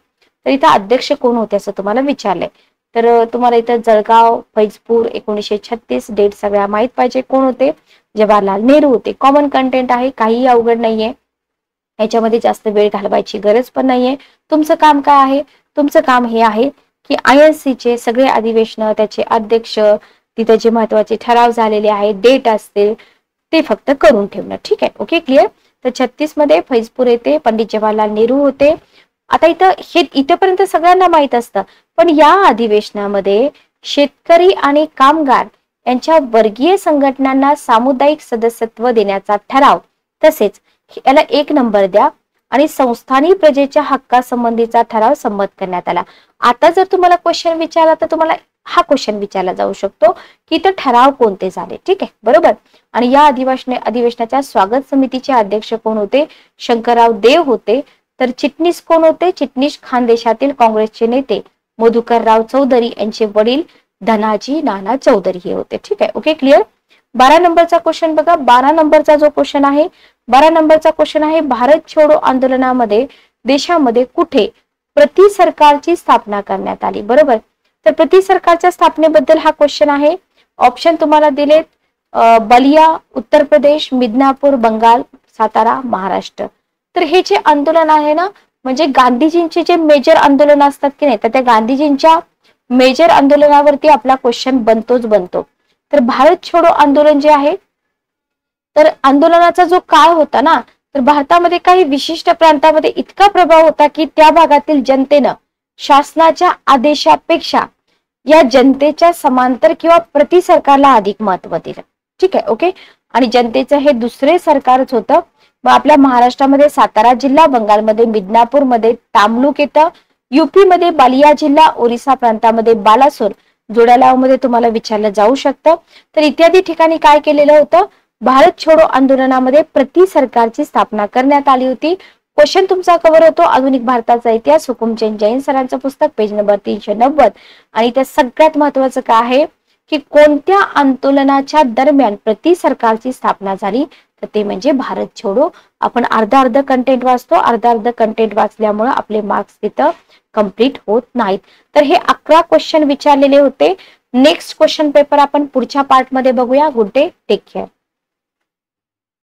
तर इथं अध्यक्ष कोण होते असं तुम्हाला विचारलंय. तर तुम्हाला इथं जळगाव, फैजपूर, 1936 डेट सगळ्या माहित पाहिजे. कोण होते? जवाहरलाल नेहरू होते. कॉमन कंटेंट आहे, काही अवघड नाहीये, याच्यामध्ये जास्त वेळ घालवायची गरज पण नाहीये. तुमचं काम काय आहे? तुमचं काम हे आहे की INC चे सगळे अधिवेशन, त्याचे अध्यक्ष, तिथे जे महत्वाचे ठराव झालेले आहेत, डेट असतील ते फक्त करून ठेवणं. ठीक आहे, ओके, क्लिअर. तर 36 मध्ये फैजपूर येथे पंडित जवाहरलाल नेहरू होते. आता इथपर्यंत सगळ्यांना माहित असतं, पण या अधिवेशनामध्ये शेतकरी आणि कामगार यांच्या वर्गीय संघटनांना सामुदायिक सदस्यत्व देण्याचा ठराव, तसेच याला 1 नंबर द्या, आणि संस्थानी प्रजेच्या हक्कासंबंधीचा ठराव संमत करण्यात आला. आता जर तुम्हाला क्वेश्चन विचारला तर तुम्हाला हा क्वेश्चन विचारला जाऊ शकतो की इथं ठराव कोणते झाले. ठीक आहे, बरोबर. आणि या अधिवेशनाच्या स्वागत समितीचे अध्यक्ष कोण होते? शंकरराव देव होते. तर चिटणीस कोण होते? चिटणीस खानदेशातील काँग्रेसचे नेते मधुकरराव चौधरी यांचे वडील धनाजी नाना चौधरी हे होते. ठीक आहे, ओके, क्लिअर. 12 नंबरचा क्वेश्चन बघा. 12 नंबरचा जो क्वेश्चन आहे, 12 नंबरचा क्वेश्चन आहे, भारत छोडो आंदोलनामध्ये देशामध्ये कुठे प्रति सरकारची स्थापना करण्यात आली? बरोबर. तर प्रति सरकारच्या स्थापनेबद्दल हा क्वेश्चन आहे. ऑप्शन तुम्हाला दिलेत, बलिया उत्तर प्रदेश, मिदनापूर बंगाल, सातारा महाराष्ट्र. तर हे जे आंदोलन आहे ना, म्हणजे गांधीजींचे जे मेजर आंदोलन असतात की नाही, तर त्या गांधीजींच्या मेजर आंदोलनावरती आपला क्वेश्चन बनतो. तर भारत छोडो आंदोलन जे आहे, तर आंदोलनाचा जो काळ होता ना, तर भारतामध्ये काही विशिष्ट प्रांतामध्ये इतका प्रभाव होता की त्या भागातील जनतेनं शासनाच्या आदेशापेक्षा या जनतेच्या समांतर किंवा प्रति सरकारला अधिक महत्व दिलं. ठीक आहे, ओके. आणि जनतेचं हे दुसरे सरकारच होतं. मग आपल्या महाराष्ट्रामध्ये सातारा जिल्हा, बंगालमध्ये मिदनापूर मध्ये तामलुक येतं, युपी मध्ये बालिया जिल्हा, ओरिसा प्रांतामध्ये बालासोर, जोड्यालाव मध्ये तुम्हाला विचारलं जाऊ शकतं. तर इत्यादी ठिकाणी काय केलेलं होतं? भारत छोडो आंदोलनामध्ये प्रति सरकारची स्थापना करण्यात आली होती. क्वेश्चन तुमचा कव्हर होतो आधुनिक भारताचा इतिहास, हुकुमचंद जैन सरांचं पुस्तक, पेज नंबर 390. आणि त्या सगळ्यात महत्वाचं काय आहे की कोणत्या आंदोलनाच्या दरम्यान प्रति सरकारची स्थापना झाली? तर ते म्हणजे भारत छोडो. आपण अर्धा कंटेंट वाचतो, अर्धा कंटेंट वाचल्यामुळे आपले मार्क्स तिथं कंप्लीट होत नाहीत. तर हे 11 क्वेश्चन विचारलेले होते. नेक्स्ट क्वेश्चन पेपर आपण पुढच्या पार्ट मध्ये बघूया. Good day, take care.